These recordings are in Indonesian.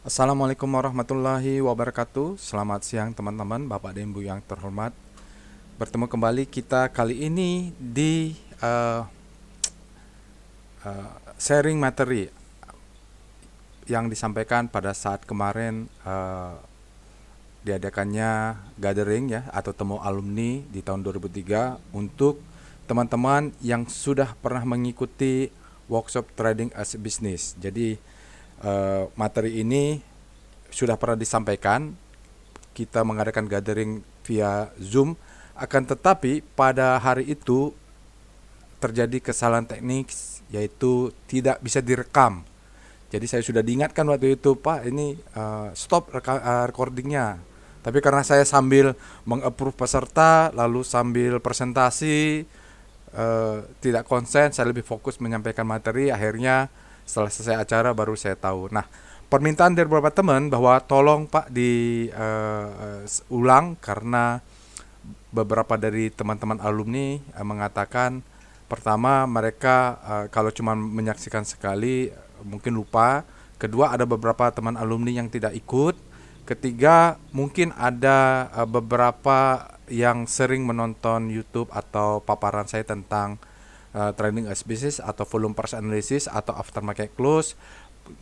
Assalamualaikum warahmatullahi wabarakatuh. Selamat siang teman-teman, Bapak dan Ibu yang terhormat. Bertemu kembali kita kali ini di sharing materi yang disampaikan pada saat kemarin diadakannya gathering ya atau temu alumni di tahun 2003 untuk teman-teman yang sudah pernah mengikuti workshop trading as a business. Jadi materi ini sudah pernah disampaikan, kita mengadakan gathering via Zoom, akan tetapi pada hari itu terjadi kesalahan teknik yaitu tidak bisa direkam. Jadi saya sudah diingatkan waktu itu, Pak, ini stop recordingnya. Tapi karena saya sambil meng-approve peserta, lalu sambil presentasi, tidak konsen, saya lebih fokus menyampaikan materi. Akhirnya setelah selesai acara baru saya tahu. Nah, permintaan dari beberapa teman bahwa tolong Pak ulang karena beberapa dari teman-teman alumni mengatakan pertama mereka kalau cuma menyaksikan sekali mungkin lupa, kedua ada beberapa teman alumni yang tidak ikut, ketiga mungkin ada beberapa yang sering menonton YouTube atau paparan saya tentang trading as business atau volume price analysis atau aftermarket close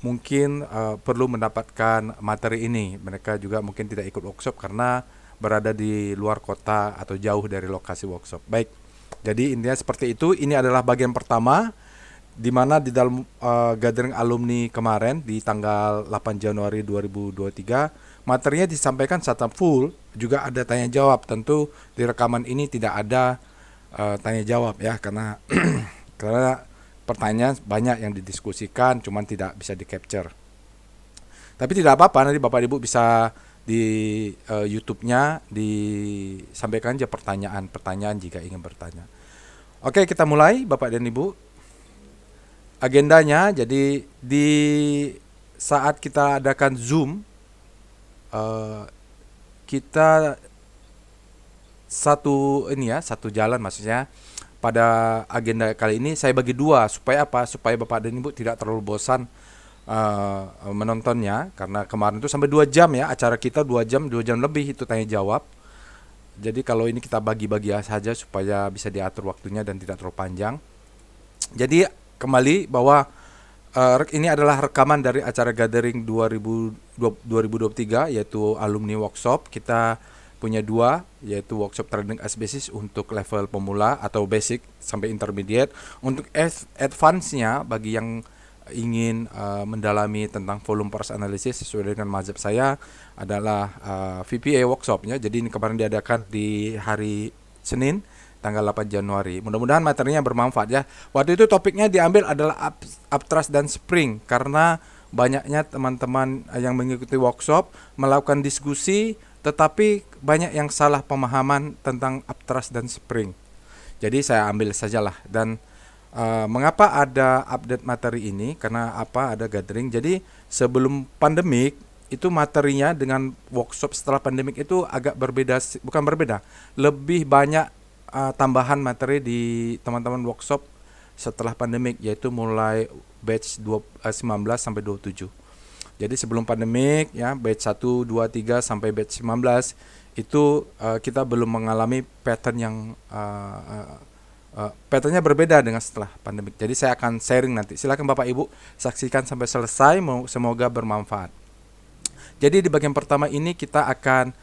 mungkin perlu mendapatkan materi ini. Mereka juga mungkin tidak ikut workshop karena berada di luar kota atau jauh dari lokasi workshop. Baik, jadi intinya seperti itu. Ini adalah bagian pertama di mana di dalam gathering alumni kemarin di tanggal 8 Januari 2023 materinya disampaikan secara full, juga ada tanya jawab. Tentu di rekaman ini tidak ada tanya jawab ya karena karena pertanyaan banyak yang didiskusikan cuman tidak bisa di capture. Tapi tidak apa-apa, nanti Bapak Ibu bisa di YouTube-nya disampaikan aja pertanyaan jika ingin bertanya. Oke, kita mulai Bapak dan Ibu. Agendanya, jadi di saat kita adakan Zoom, kita satu jalan maksudnya. Pada agenda kali ini saya bagi dua supaya apa? Supaya Bapak dan Ibu tidak terlalu bosan menontonnya, karena kemarin itu sampai 2 jam ya acara kita, 2 jam lebih itu tanya jawab. Jadi kalau ini kita bagi-bagi saja supaya bisa diatur waktunya dan tidak terlalu panjang. Jadi kembali bahwa ini adalah rekaman dari acara gathering 2023 yaitu alumni workshop. Kita punya dua, yaitu workshop trading as basis untuk level pemula atau basic sampai intermediate. Untuk advance-nya bagi yang ingin mendalami tentang volume price analysis sesuai dengan mazhab saya adalah VPA workshopnya. Jadi ini kemarin diadakan di hari Senin tanggal 8 Januari. Mudah-mudahan materinya bermanfaat ya. Waktu itu topiknya diambil adalah uptrust dan spring karena banyaknya teman-teman yang mengikuti workshop melakukan diskusi, tetapi banyak yang salah pemahaman tentang uptrust dan spring. Jadi saya ambil sajalah. Dan mengapa ada update materi ini? Karena apa? Ada gathering. Jadi sebelum pandemik itu materinya dengan workshop setelah pandemik itu agak berbeda, bukan berbeda, lebih banyak tambahan materi di teman-teman workshop setelah pandemik, yaitu mulai batch 19 sampai 27. Jadi sebelum pandemik ya, batch 1, 2, 3 sampai batch 19 itu kita belum mengalami pattern yang patternnya berbeda dengan setelah pandemik. Jadi saya akan sharing nanti. Silakan Bapak Ibu saksikan sampai selesai, semoga bermanfaat. Jadi di bagian pertama ini kita akan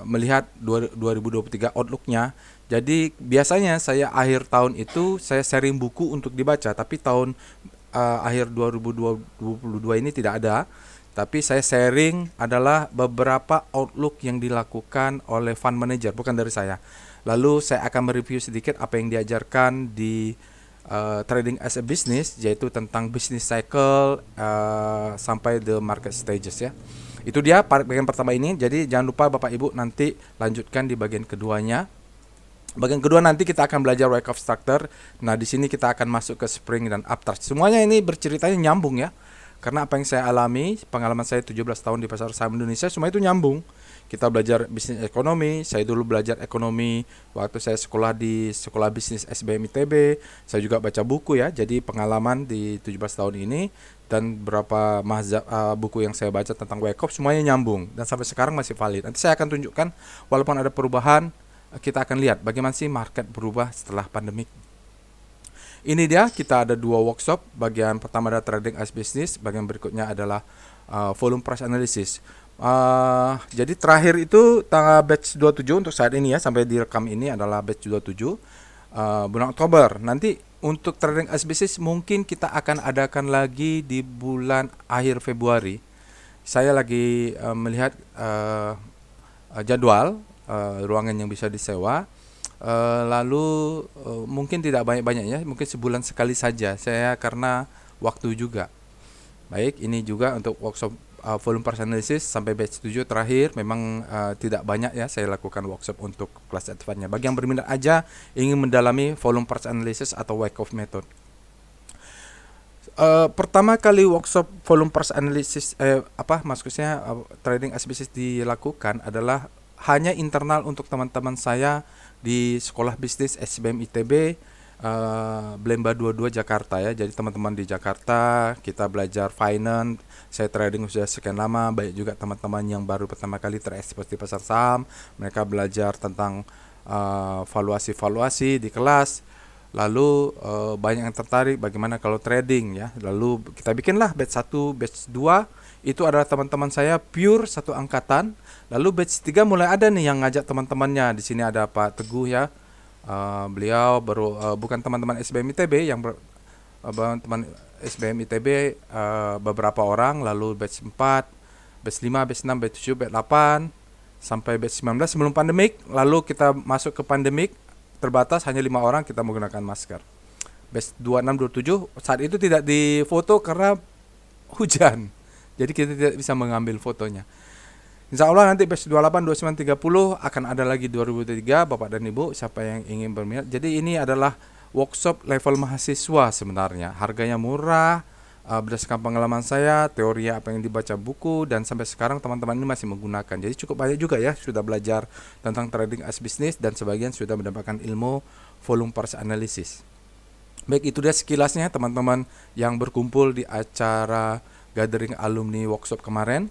melihat 2023 outlook-nya. Jadi biasanya saya akhir tahun itu saya sharing buku untuk dibaca, tapi tahun akhir 2022 ini tidak ada. Tapi saya sharing adalah beberapa outlook yang dilakukan oleh fund manager, bukan dari saya. Lalu saya akan mereview sedikit apa yang diajarkan di trading as a business, yaitu tentang business cycle sampai the market stages ya. Itu dia bagian pertama ini. Jadi jangan lupa Bapak Ibu nanti lanjutkan di bagian keduanya. Bagian kedua nanti kita akan belajar wake up structure. Nah, di sini kita akan masuk ke spring dan uptrust. Semuanya ini berceritanya nyambung ya. Karena apa yang saya alami, pengalaman saya 17 tahun di pasar saham Indonesia, semua itu nyambung. Kita belajar bisnis ekonomi. Saya dulu belajar ekonomi waktu saya sekolah di Sekolah Bisnis SBM ITB. Saya juga baca buku ya. Jadi pengalaman di 17 tahun ini dan beberapa buku yang saya baca tentang Wyckoff semuanya nyambung dan sampai sekarang masih valid. Nanti saya akan tunjukkan walaupun ada perubahan, kita akan lihat bagaimana sih market berubah setelah pandemik. Ini dia, kita ada 2 workshop. Bagian pertama adalah trading as business, bagian berikutnya adalah volume price analysis. Jadi terakhir itu tanggal batch 27 untuk saat ini ya, sampai direkam ini adalah batch 27 bulan Oktober. Nanti untuk trading as business mungkin kita akan adakan lagi di bulan akhir Februari. Saya lagi melihat jadwal ruangan yang bisa disewa. Lalu mungkin tidak banyak-banyaknya, mungkin sebulan sekali saja saya karena waktu juga. Baik, ini juga untuk workshop volume price analysis sampai batch 7 terakhir memang tidak banyak ya saya lakukan workshop untuk kelas advance-nya. Bagi yang berminat aja ingin mendalami volume price analysis atau Wyckoff method. Pertama kali workshop volume price analysis maksudnya trading as business dilakukan adalah hanya internal untuk teman-teman saya di Sekolah Bisnis SBM ITB Blemba 22 Jakarta ya. Jadi teman-teman di Jakarta kita belajar finance. Saya trading sudah sekian lama. Banyak juga teman-teman yang baru pertama kali terekspos di pasar saham. Mereka belajar tentang valuasi di kelas. Lalu banyak yang tertarik bagaimana kalau trading ya. Lalu kita bikinlah batch 1, batch 2 itu adalah teman-teman saya pure satu angkatan. Lalu batch 3 mulai ada nih yang ngajak teman-temannya. Di sini ada Pak Teguh ya. Beliau baru bukan teman-teman SBM ITB yang teman SBM ITB beberapa orang. Lalu batch 4, batch 5, batch 6, batch 7, batch 8 sampai batch 19 sebelum pandemik. Lalu kita masuk ke pandemik, terbatas hanya 5 orang kita menggunakan masker. Batch 26, 27 saat itu tidak difoto karena hujan. Jadi kita tidak bisa mengambil fotonya. Insya Allah nanti batch 28, 29, 30 akan ada lagi 2003 Bapak dan Ibu siapa yang ingin berminat. Jadi ini adalah workshop level mahasiswa sebenarnya. Harganya murah, berdasarkan pengalaman saya, teori apa yang dibaca buku dan sampai sekarang teman-teman ini masih menggunakan. Jadi cukup banyak juga ya sudah belajar tentang trading as business dan sebagian sudah mendapatkan ilmu volume price analysis. Baik, itu dia sekilasnya teman-teman yang berkumpul di acara gathering alumni workshop kemarin.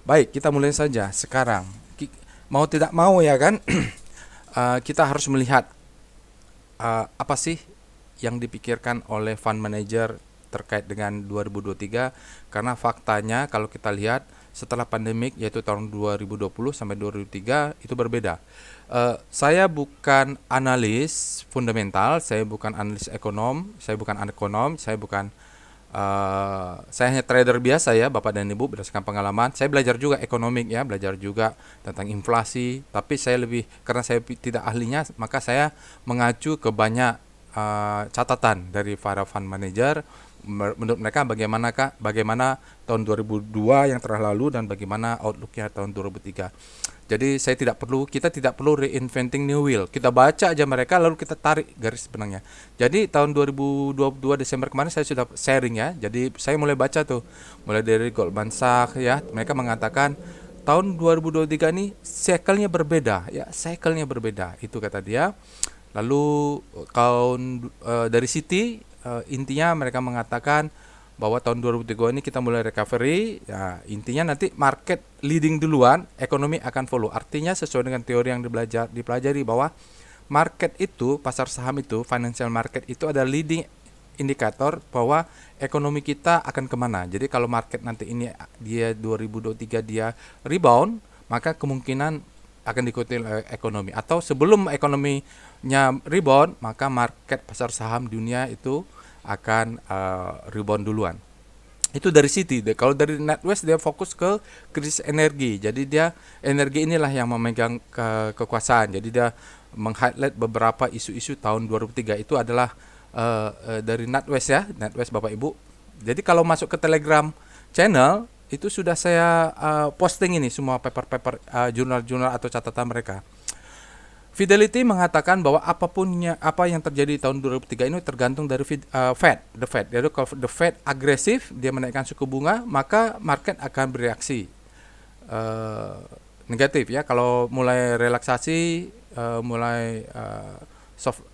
Baik, kita mulai saja sekarang. Mau tidak mau ya kan, kita harus melihat apa sih yang dipikirkan oleh fund manager terkait dengan 2023. Karena faktanya kalau kita lihat setelah pandemik yaitu tahun 2020 sampai 2003 itu berbeda. Saya bukan analis fundamental, saya bukan analis ekonom, saya bukan saya hanya trader biasa ya Bapak dan Ibu berdasarkan pengalaman. Saya belajar juga ekonomik ya, belajar juga tentang inflasi. Tapi saya karena saya tidak ahlinya, maka saya mengacu ke banyak catatan dari para fund manager. Menurut mereka bagaimana tahun 2002 yang telah lalu dan bagaimana outlooknya tahun 2003. Jadi kita tidak perlu reinventing new wheel. Kita baca aja mereka lalu kita tarik garis benangnya. Jadi tahun 2022 Desember kemarin saya sudah sharing ya. Jadi saya mulai baca tuh, mulai dari Goldman Sachs ya. Mereka mengatakan tahun 2023 ini cycle-nya berbeda ya, cycle-nya berbeda. Itu kata dia. Lalu dari Citi intinya mereka mengatakan bahwa tahun 2003 ini kita mulai recovery ya, intinya nanti market leading duluan, ekonomi akan follow. Artinya sesuai dengan teori yang dipelajari bahwa market itu, pasar saham itu, financial market itu ada leading indikator bahwa ekonomi kita akan kemana. Jadi kalau market nanti ini dia 2023 dia rebound, maka kemungkinan akan diikuti oleh ekonomi. Atau sebelum ekonominya rebound, maka market pasar saham dunia itu akan rebound duluan. Itu dari Citi. Kalau dari NatWest dia fokus ke krisis energi. Jadi dia energi inilah yang memegang kekuasaan. Jadi dia meng-highlight beberapa isu-isu tahun 2003 itu adalah dari NatWest ya, NatWest Bapak Ibu. Jadi kalau masuk ke Telegram channel itu sudah saya posting ini semua paper-paper jurnal-jurnal atau catatan mereka. Fidelity mengatakan bahwa apa yang terjadi di tahun 2003 ini tergantung dari Fed. Jadi kalau the Fed agresif, dia menaikkan suku bunga, maka market akan bereaksi. negatif ya. Kalau mulai relaksasi, mulai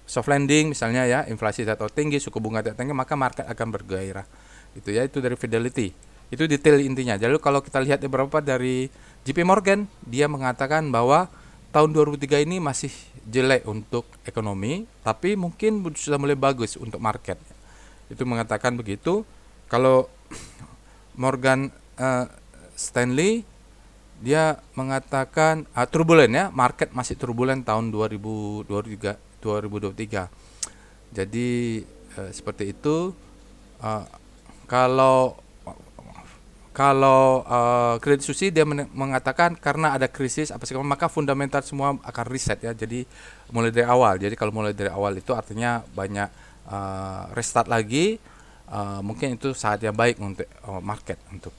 soft landing misalnya ya, inflasi tidak terlalu tinggi, suku bunga tidak tinggi, maka market akan bergairah. Itu ya, itu dari Fidelity. Itu detail intinya. Jadi kalau kita lihat beberapa dari JP Morgan, dia mengatakan bahwa tahun 2003 ini masih jelek untuk ekonomi, tapi mungkin sudah mulai bagus untuk market. Itu mengatakan begitu. Kalau Morgan Stanley, dia mengatakan turbulen ya, market masih turbulen tahun 2023. Jadi seperti itu. Kalau Credit Suisse dia mengatakan karena ada krisis apa segala, maka fundamental semua akan reset ya. Jadi mulai dari awal. Jadi kalau mulai dari awal itu artinya banyak restart lagi. Mungkin itu saat yang baik untuk market, untuk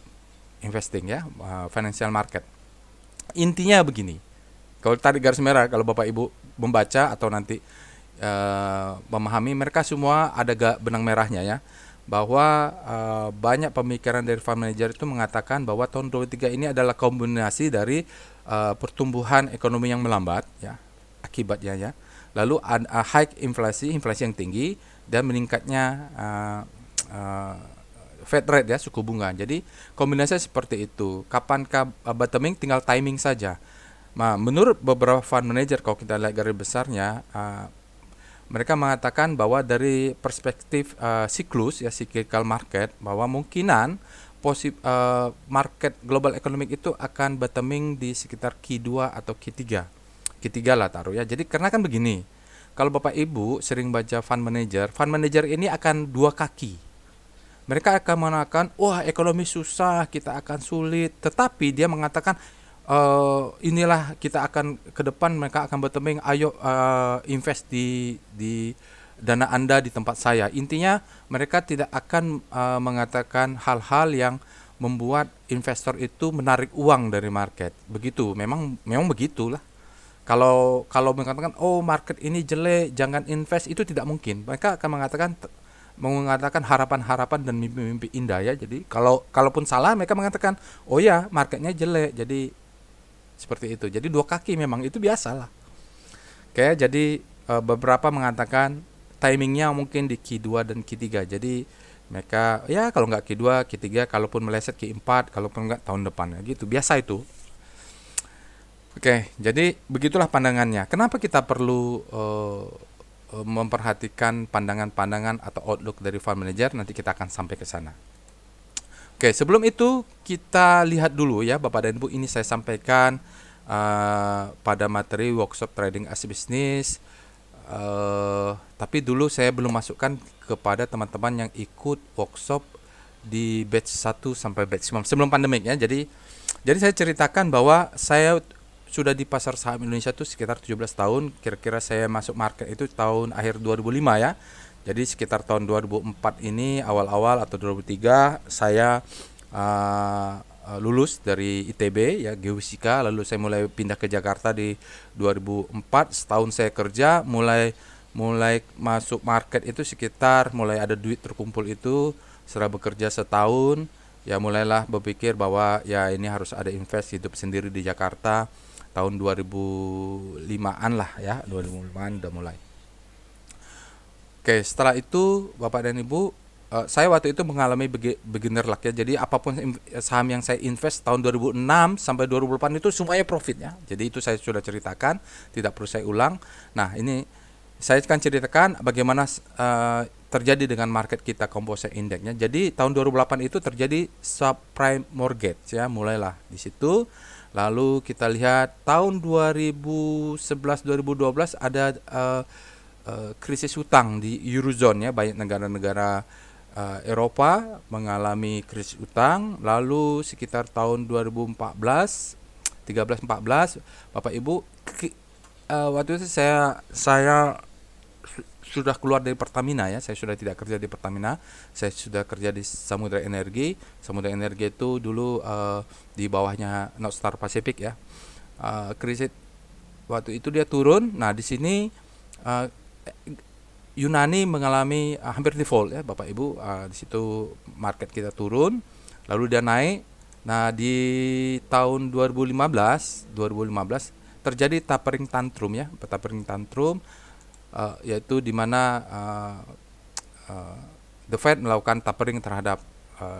investing ya, financial market. Intinya begini. Kalau tarik garis merah, kalau Bapak Ibu membaca atau nanti memahami, mereka semua ada benang merahnya ya, bahwa banyak pemikiran dari fund manager itu mengatakan bahwa tahun 2023 ini adalah kombinasi dari pertumbuhan ekonomi yang melambat ya, akibatnya ya, lalu high inflasi yang tinggi, dan meningkatnya Fed rate ya, suku bunga. Jadi kombinasi seperti itu. Kapankah bottoming, tinggal timing saja. Nah, menurut beberapa fund manager, kalau kita lihat garis besarnya, mereka mengatakan bahwa dari perspektif siklus ya, cyclical market, bahwa mungkinan market global economic itu akan bottoming di sekitar Q2 atau Q3 lah taruh ya. Jadi karena kan begini, kalau Bapak Ibu sering baca fund manager ini akan dua kaki. Mereka akan mengatakan, wah ekonomi susah, kita akan sulit, tetapi dia mengatakan inilah kita akan ke depan, mereka akan bottoming, ayo invest di dana Anda di tempat saya. Intinya mereka tidak akan mengatakan hal-hal yang membuat investor itu menarik uang dari market. Begitu, memang begitulah. Kalau mengatakan oh market ini jelek, jangan invest, itu tidak mungkin. Mereka akan mengatakan harapan-harapan dan mimpi-mimpi indah ya. Jadi kalaupun salah, mereka mengatakan oh ya marketnya jelek, jadi seperti itu. Jadi dua kaki memang itu biasalah. Oke, jadi beberapa mengatakan timingnya mungkin di Q2 dan Q3. Jadi mereka ya kalau nggak Q2, Q3, kalaupun meleset Q4, kalaupun nggak tahun depan gitu. Biasa itu. Oke, jadi begitulah pandangannya. Kenapa kita perlu memperhatikan pandangan-pandangan atau outlook dari fund manager? Nanti kita akan sampai ke sana. Oke, sebelum itu kita lihat dulu ya Bapak dan Ibu, ini saya sampaikan pada materi workshop trading as business. Tapi dulu saya belum masukkan kepada teman-teman yang ikut workshop di batch 1 sampai batch 5 sebelum pandemik ya. Jadi saya ceritakan bahwa saya sudah di pasar saham Indonesia itu sekitar 17 tahun. Kira-kira saya masuk market itu tahun akhir 2005 ya. Jadi sekitar tahun 2004 ini awal-awal atau 2003 saya lulus dari ITB ya, Geofisika, lalu saya mulai pindah ke Jakarta di 2004. Setahun saya kerja, mulai masuk market itu sekitar mulai ada duit terkumpul itu setelah bekerja setahun ya, mulailah berpikir bahwa ya ini harus ada invest, hidup sendiri di Jakarta tahun 2005-an lah ya, 2005-an udah mulai. Oke, setelah itu Bapak dan Ibu, saya waktu itu mengalami beginner luck ya. Jadi apapun saham yang saya invest tahun 2006 sampai 2008 itu semuanya profit ya. Jadi itu saya sudah ceritakan, tidak perlu saya ulang. Nah, ini saya akan ceritakan bagaimana terjadi dengan market kita, composite indexnya. Jadi tahun 2008 itu terjadi subprime mortgage ya, mulailah di situ. Lalu kita lihat tahun 2011-2012 ada krisis hutang di Eurozone ya, banyak negara-negara Eropa mengalami krisis hutang. Lalu sekitar tahun 2014, 13-14, Bapak Ibu, waktu itu saya sudah keluar dari Pertamina ya, saya sudah tidak kerja di Pertamina, saya sudah kerja di Samudra Energi. Samudra Energi itu dulu di bawahnya North Star Pacific ya. Krisis waktu itu dia turun. Nah di sini Yunani mengalami hampir default ya Bapak Ibu. Di situ market kita turun, lalu dia naik Nah, di tahun 2015 terjadi tapering tantrum ya, tapering tantrum, yaitu di mana uh, The Fed melakukan tapering terhadap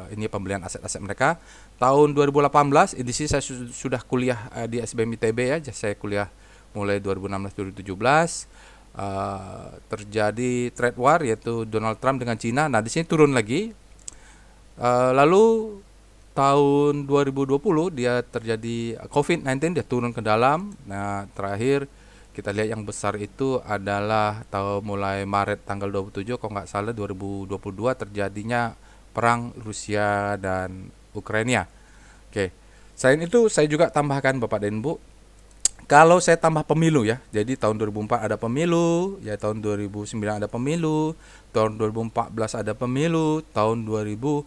ini pembelian aset-aset mereka. Tahun 2018, di sini saya sudah kuliah di SBM ITB ya, saya kuliah mulai 2016-2017. Terjadi trade war yaitu Donald Trump dengan Cina. Nah, di sini turun lagi. Lalu tahun 2020 dia terjadi COVID-19, dia turun ke dalam. Nah, terakhir kita lihat yang besar itu adalah mulai Maret tanggal 27 kalau nggak salah 2022 terjadinya perang Rusia dan Ukraina. Oke. Selain itu saya juga tambahkan Bapak dan Ibu, kalau saya tambah pemilu ya, jadi tahun 2004 ada pemilu, ya tahun 2009 ada pemilu, tahun 2014 ada pemilu, tahun 2019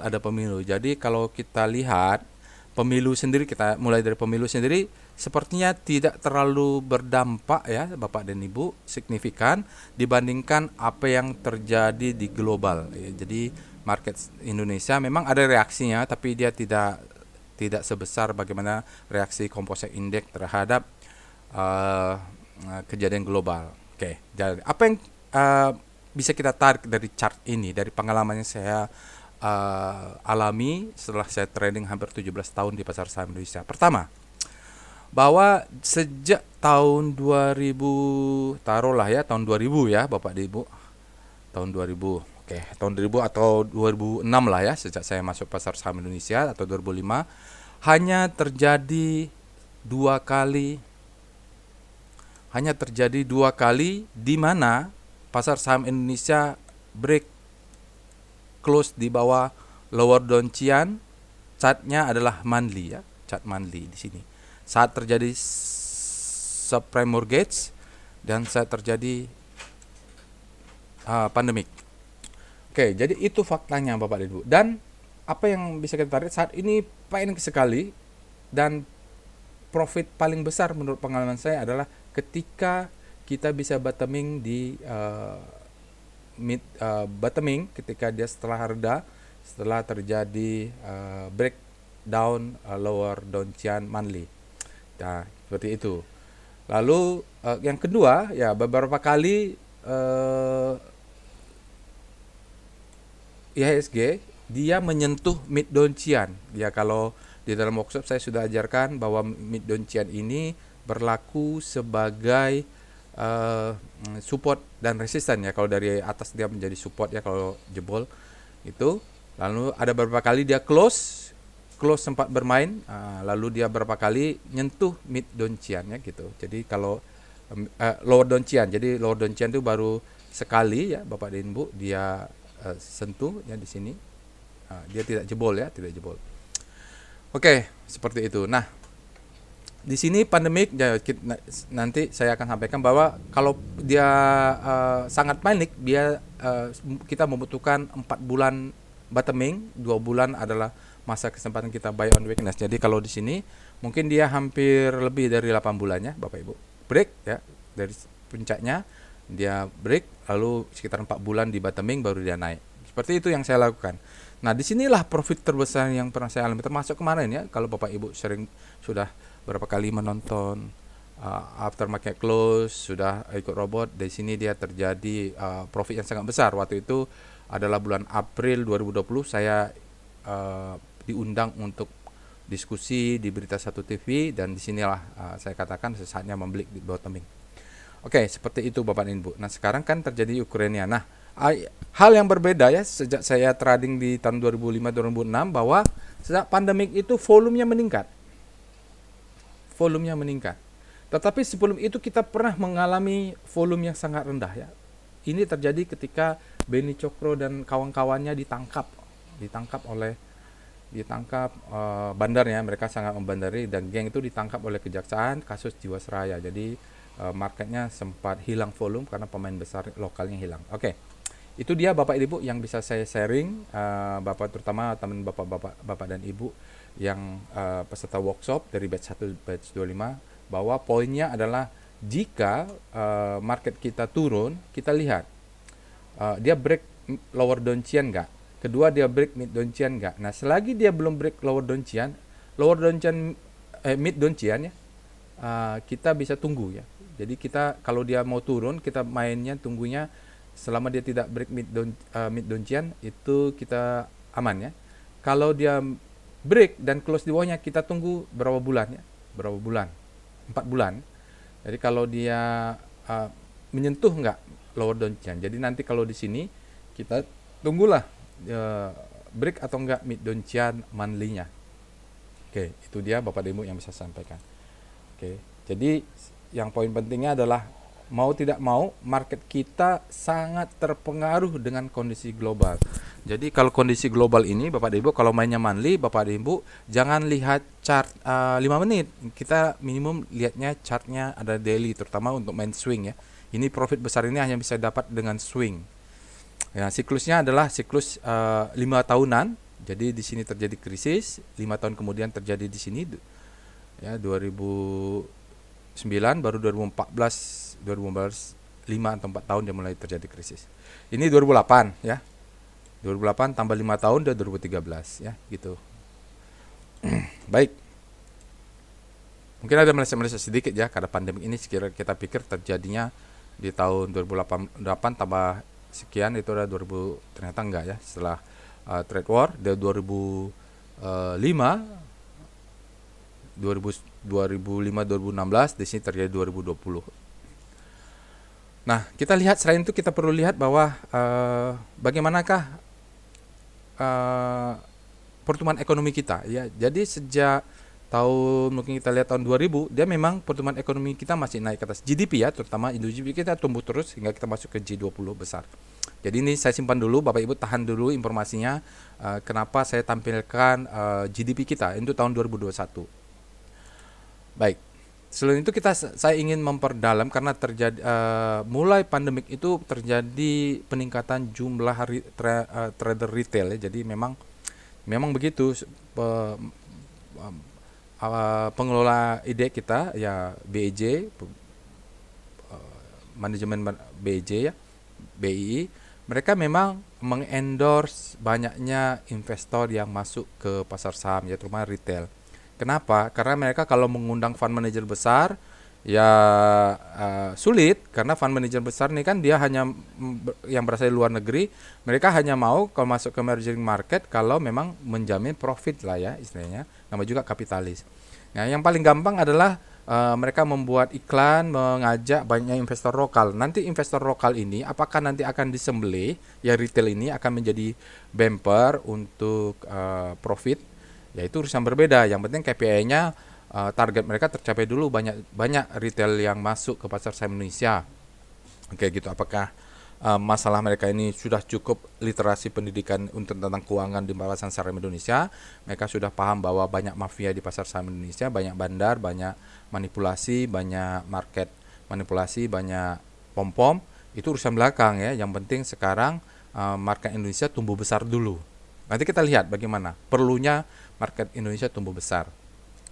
ada pemilu. Jadi kalau kita lihat pemilu sendiri, kita mulai dari pemilu sendiri, sepertinya tidak terlalu berdampak ya Bapak dan Ibu, signifikan dibandingkan apa yang terjadi di global. Ya, jadi market Indonesia memang ada reaksinya, tapi dia tidak sebesar bagaimana reaksi Composite Index terhadap uh, kejadian global. Oke, jadi apa yang bisa kita tarik dari chart ini, dari pengalaman yang saya alami setelah saya trading hampir 17 tahun di pasar saham Indonesia. Pertama, bahwa sejak tahun 2000, taruhlah ya tahun 2000 ya Bapak Ibu, tahun 2000. Oke, tahun 2000 atau 2006 lah ya, sejak saya masuk pasar saham Indonesia, atau 2005, hanya terjadi dua kali di mana pasar saham Indonesia break close di bawah lower downtrend. Chartnya adalah monthly ya, chart monthly di sini. Saat terjadi subprime mortgage dan saat terjadi pandemik. Oke, jadi itu faktanya Bapak dan Ibu. Dan apa yang bisa kita tarik saat ini paling sekali dan profit paling besar menurut pengalaman saya adalah ketika kita bisa bottoming di bottoming, ketika dia setelah reda, setelah terjadi breakdown lower downtrend monthly. Nah, seperti itu. Lalu yang kedua ya, beberapa kali IHSG dia menyentuh mid downtrend. Ya, kalau di dalam workshop saya sudah ajarkan bahwa mid downtrend ini berlaku sebagai support dan resisten ya. Kalau dari atas dia menjadi support ya kalau jebol itu. Lalu ada beberapa kali dia close sempat bermain, lalu dia beberapa kali nyentuh mid downtrend ya gitu. Jadi kalau lower downtrend, jadi lower downtrend itu baru sekali ya Bapak dan Ibu dia sentuh ya di sini. Dia tidak jebol ya, tidak jebol. Oke, seperti itu. Nah, di sini pandemik ya, nanti saya akan sampaikan bahwa kalau dia sangat panik, kita membutuhkan 4 bulan bottoming, 2 bulan adalah masa kesempatan kita buy on weakness. Jadi kalau di sini mungkin dia hampir lebih dari 8 bulannya Bapak Ibu. Break ya, dari puncaknya dia break, lalu sekitar 4 bulan di bottoming baru dia naik. Seperti itu yang saya lakukan. Nah, disinilah profit terbesar yang pernah saya alami, termasuk kemarin ya. Kalau Bapak Ibu sudah berapa kali menonton after market close, sudah ikut robot, di sini dia terjadi profit yang sangat besar. Waktu itu adalah bulan April 2020, saya diundang untuk diskusi di Berita Satu TV, dan disinilah saya katakan saatnya membeli di bottoming. Oke, seperti itu Bapak dan Ibu. Nah, sekarang kan terjadi Ukraina. Nah, hal yang berbeda ya sejak saya trading di tahun 2005-2006 bahwa sejak pandemik itu volumenya meningkat. Tetapi sebelum itu kita pernah mengalami volume yang sangat rendah ya. Ini terjadi ketika Beni Cokro dan kawan-kawannya ditangkap oleh bandarnya. Mereka sangat membandari, dan geng itu ditangkap oleh kejaksaan kasus Jiwasraya. Jadi marketnya sempat hilang volume karena pemain besar lokalnya hilang. Oke. Itu dia Bapak Ibu yang bisa saya sharing, Bapak, terutama teman Bapak dan Ibu yang peserta workshop dari batch 1 batch 25, bahwa poinnya adalah jika market kita turun, kita lihat dia break lower downtrend enggak. kedua dia break mid Donchian nggak. Nah selagi dia belum break lower Donchian mid Donchian ya, kita bisa tunggu ya. Jadi kita kalau dia mau turun, kita mainnya tunggunya selama dia tidak break mid Donchian, itu kita aman ya. Kalau dia break dan close di bawahnya, kita tunggu berapa bulan ya? Berapa bulan? 4 bulan. Jadi kalau dia menyentuh nggak lower Donchian. Jadi nanti kalau di sini kita tunggulah break atau enggak mid Donchian monthly-nya. Oke, itu dia Bapak dan Ibu yang bisa sampaikan. Oke, jadi yang poin pentingnya adalah mau tidak mau market kita sangat terpengaruh dengan kondisi global. Jadi kalau kondisi global ini Bapak dan Ibu kalau mainnya monthly, Bapak dan Ibu jangan lihat chart 5 menit. Kita minimum lihatnya chartnya ada daily, terutama untuk main swing ya. Ini profit besar ini hanya bisa dapat dengan swing. Ya, siklusnya adalah siklus 5 tahunan. Jadi di sini terjadi krisis, 5 tahun kemudian terjadi di sini ya 2009 baru 2014 5 atau 4 tahun dia mulai terjadi krisis. Ini 2008 ya. 2008 tambah 5 tahun udah 2013 ya gitu. Baik. Mungkin ada meleset-meleset sedikit ya karena pandemi ini sekira kita pikir terjadinya di tahun 2008 tambah sekian itu ada 2000, ternyata enggak ya. Setelah trade war dari 2016 di sini terjadi 2020. Nah, kita lihat selain itu kita perlu lihat bahwa bagaimanakah pertumbuhan ekonomi kita ya. Jadi sejak mungkin kita lihat tahun 2000 dia memang pertumbuhan ekonomi kita masih naik ke atas GDP ya, terutama Indonesia kita tumbuh terus hingga kita masuk ke G20 besar. Jadi ini saya simpan dulu, Bapak Ibu tahan dulu informasinya, kenapa saya tampilkan GDP kita untuk tahun 2021. Baik. Selain itu saya ingin memperdalam karena terjadi mulai pandemik itu terjadi peningkatan jumlah trader retail ya. Jadi memang begitu pengelola ide kita ya BEJ manajemen BEJ ya BII, mereka memang mengendorse banyaknya investor yang masuk ke pasar saham ya, terutama retail. Kenapa? Karena mereka kalau mengundang fund manager besar ya sulit, karena fund manager besar ini kan dia hanya yang berasal dari luar negeri, mereka hanya mau kalau masuk ke emerging market kalau memang menjamin profit lah ya istilahnya, nama juga kapitalis. Nah yang paling gampang adalah mereka membuat iklan mengajak banyak investor lokal. Nanti investor lokal ini apakah nanti akan disembelih ya, retail ini akan menjadi bumper untuk profit, yaitu urusan berbeda. Yang penting KPI-nya target mereka tercapai dulu, banyak retail yang masuk ke pasar saham Indonesia. Oke gitu. Apakah masalah mereka ini sudah cukup literasi pendidikan untuk tentang keuangan di pasar saham Indonesia? Mereka sudah paham bahwa banyak mafia di pasar saham Indonesia, banyak bandar, banyak manipulasi, banyak market manipulasi, banyak pom-pom. Itu urusan belakang ya. Yang penting sekarang market Indonesia tumbuh besar dulu. Nanti kita lihat bagaimana perlunya market Indonesia tumbuh besar.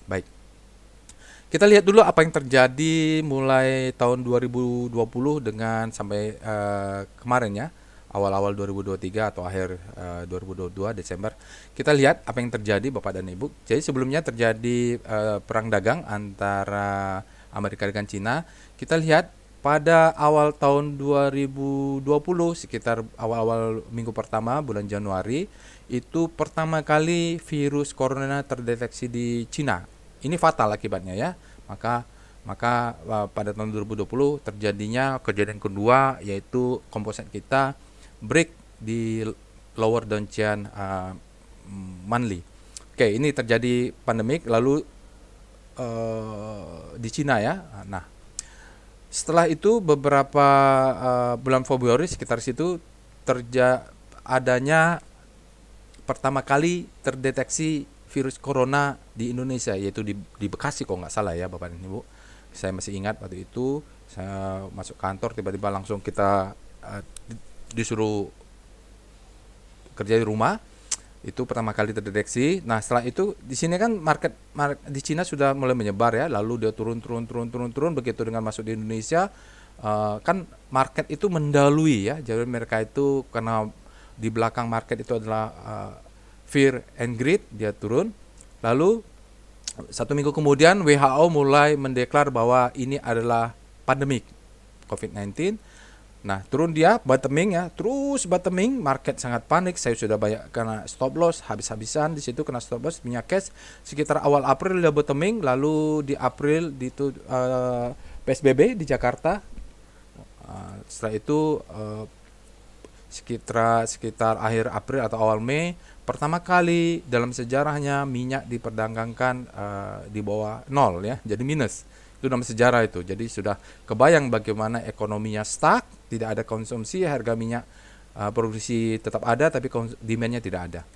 Baik. Kita lihat dulu apa yang terjadi mulai tahun 2020 dengan sampai kemarin ya, awal-awal 2023 atau akhir 2022 Desember. Kita lihat apa yang terjadi Bapak dan Ibu. Jadi sebelumnya terjadi perang dagang antara Amerika dengan Cina. Kita lihat pada awal tahun 2020 sekitar awal-awal minggu pertama bulan Januari itu pertama kali virus corona terdeteksi di Cina. Ini fatal akibatnya ya. Maka pada tahun 2020 terjadinya kejadian kedua, yaitu komposit kita break di lower Donchian monthly. Oke, ini terjadi pandemik lalu di Cina ya. Nah, setelah itu beberapa bulan Februari sekitar situ adanya pertama kali terdeteksi virus corona di Indonesia, yaitu di Bekasi kalau nggak salah ya Bapak dan Ibu. Saya masih ingat waktu itu saya masuk kantor tiba-tiba langsung kita disuruh kerja di rumah. Itu pertama kali terdeteksi. Nah setelah itu di sini kan market di Cina sudah mulai menyebar ya, lalu dia turun. Begitu dengan masuk di Indonesia kan market itu mendahului ya. Jadi mereka itu karena di belakang market itu adalah fear and greed, dia turun. Lalu 1 minggu kemudian WHO mulai mendeklar bahwa ini adalah pandemik COVID-19. Nah, turun dia, bottoming ya, terus bottoming, market sangat panik. Saya sudah banyak kena stop loss, habis-habisan di situ kena stop loss, punya cash. Sekitar awal April dia bottoming, lalu di April itu PSBB di Jakarta. Setelah itu sekitar akhir April atau awal Mei, pertama kali dalam sejarahnya minyak diperdagangkan di bawah nol ya, jadi minus. Itu dalam sejarah itu. Jadi sudah kebayang bagaimana ekonominya stuck, tidak ada konsumsi, harga minyak produksi tetap ada tapi demand-nya tidak ada.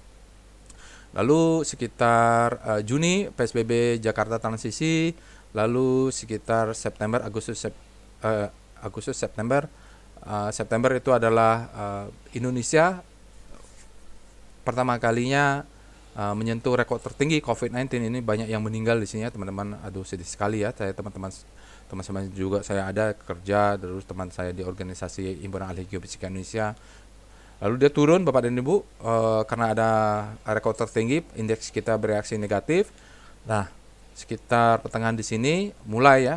Lalu sekitar Juni PSBB Jakarta transisi, lalu sekitar September September itu adalah Indonesia pertama kalinya menyentuh rekor tertinggi COVID-19. Ini banyak yang meninggal di sini ya teman-teman. Aduh, sedih sekali ya. Saya teman-teman juga saya ada kerja, terus teman saya di organisasi Himpunan Ahli Geofisika Indonesia. Lalu dia turun Bapak dan Ibu karena ada rekor tertinggi, indeks kita bereaksi negatif. Nah, sekitar pertengahan di sini mulai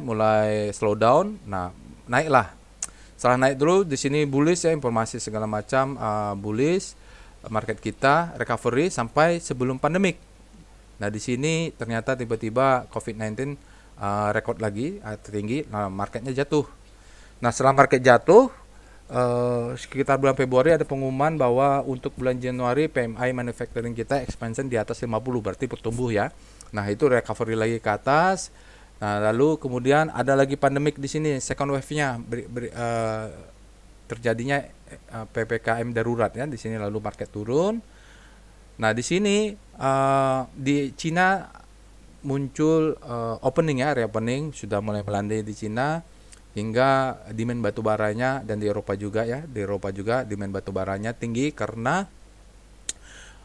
slow down. Nah, naiklah. Setelah naik dulu di sini bullish ya, informasi segala macam bullish. Market kita recovery sampai sebelum pandemik. Nah, di sini ternyata tiba-tiba COVID-19 rekod lagi tertinggi, marketnya jatuh. Nah, setelah market jatuh sekitar bulan Februari ada pengumuman bahwa untuk bulan Januari PMI manufacturing kita expansion di atas 50, berarti bertumbuh ya. Nah, itu recovery lagi ke atas. Nah, lalu kemudian ada lagi pandemik di sini, second wave-nya terjadinya PPKM darurat ya di sini, lalu market turun. Nah, di sini di Cina muncul opening ya, reopening sudah mulai melandai di Cina, hingga demand batu baranya, dan di Eropa juga ya, demand batu baranya tinggi karena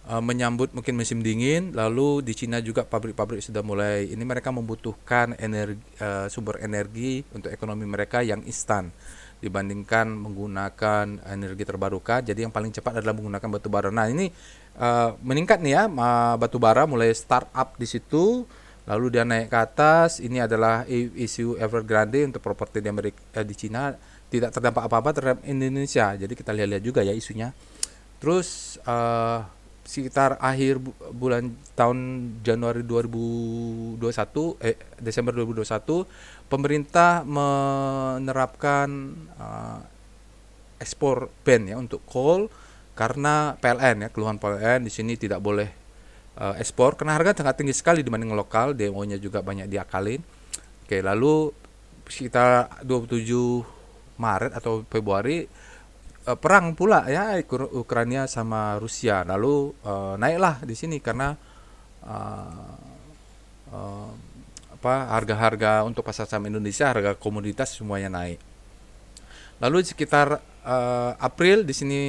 menyambut mungkin musim dingin. Lalu di Cina juga pabrik-pabrik sudah mulai ini, mereka membutuhkan sumber energi untuk ekonomi mereka yang instan dibandingkan menggunakan energi terbarukan. Jadi yang paling cepat adalah menggunakan batu bara. Nah, ini meningkat nih ya, batu bara mulai startup di situ, lalu dia naik ke atas. Ini adalah isu Evergrande untuk properti di Amerika, di Cina tidak terdampak apa-apa terhadap Indonesia. Jadi kita lihat-lihat juga ya isunya. Terus sekitar akhir bulan tahun Januari 2021 Desember 2021 pemerintah menerapkan ekspor ban ya untuk coal karena PLN ya, keluhan PLN di sini tidak boleh ekspor karena harga sangat tinggi sekali dibanding lokal, demo-nya juga banyak diakalin. Oke, lalu sekitar 27 Maret atau Februari perang pula ya, Ukraina sama Rusia. Lalu naiklah di sini karena harga-harga untuk pasar saham Indonesia, harga komoditas semuanya naik. Lalu sekitar April di sini,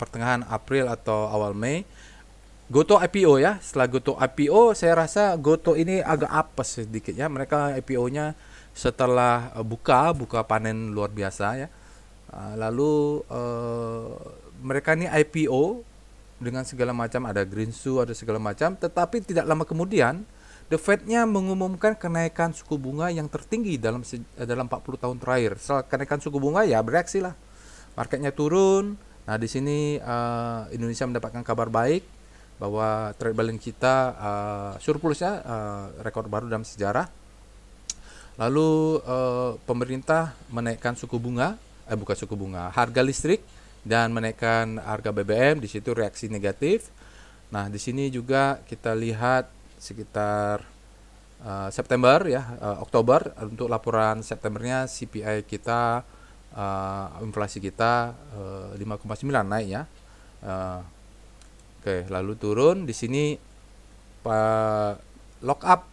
pertengahan April atau awal Mei, Gotoh IPO ya. Setelah Gotoh IPO, saya rasa Gotoh ini agak apes sedikit ya. Mereka IPO-nya setelah buka panen luar biasa ya. Lalu mereka ini IPO dengan segala macam, ada green shoe, ada segala macam, tetapi tidak lama kemudian The Fed-nya mengumumkan kenaikan suku bunga yang tertinggi dalam 40 tahun terakhir. Setelah kenaikan suku bunga ya bereaksi lah, marketnya turun. Nah, di sini Indonesia mendapatkan kabar baik bahwa trade balance kita surplusnya rekor baru dalam sejarah. Lalu pemerintah menaikkan harga listrik dan menaikkan harga BBM. Di situ reaksi negatif. Nah, di sini juga kita lihat sekitar September ya, Oktober untuk laporan Septembernya CPI kita, inflasi kita 5,9 naik ya. Oke, lalu turun di sini lock up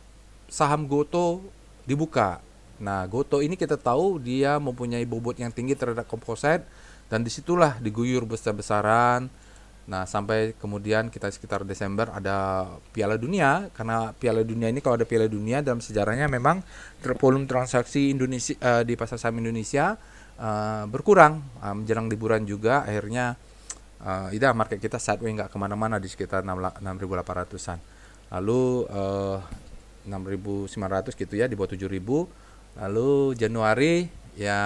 saham Gotoh dibuka. Nah, Gotoh ini kita tahu dia mempunyai bobot yang tinggi terhadap komposit, dan disitulah diguyur besar-besaran. Nah, sampai kemudian kita sekitar Desember ada Piala Dunia. Karena Piala Dunia ini, kalau ada Piala Dunia dalam sejarahnya memang volume transaksi Indonesia di pasar saham Indonesia berkurang menjelang liburan juga. Akhirnya Ida market kita sideways, nggak kemana-mana di sekitar 6.800-an. Lalu 6.900 gitu ya, di bawah 7.000. Lalu Januari ya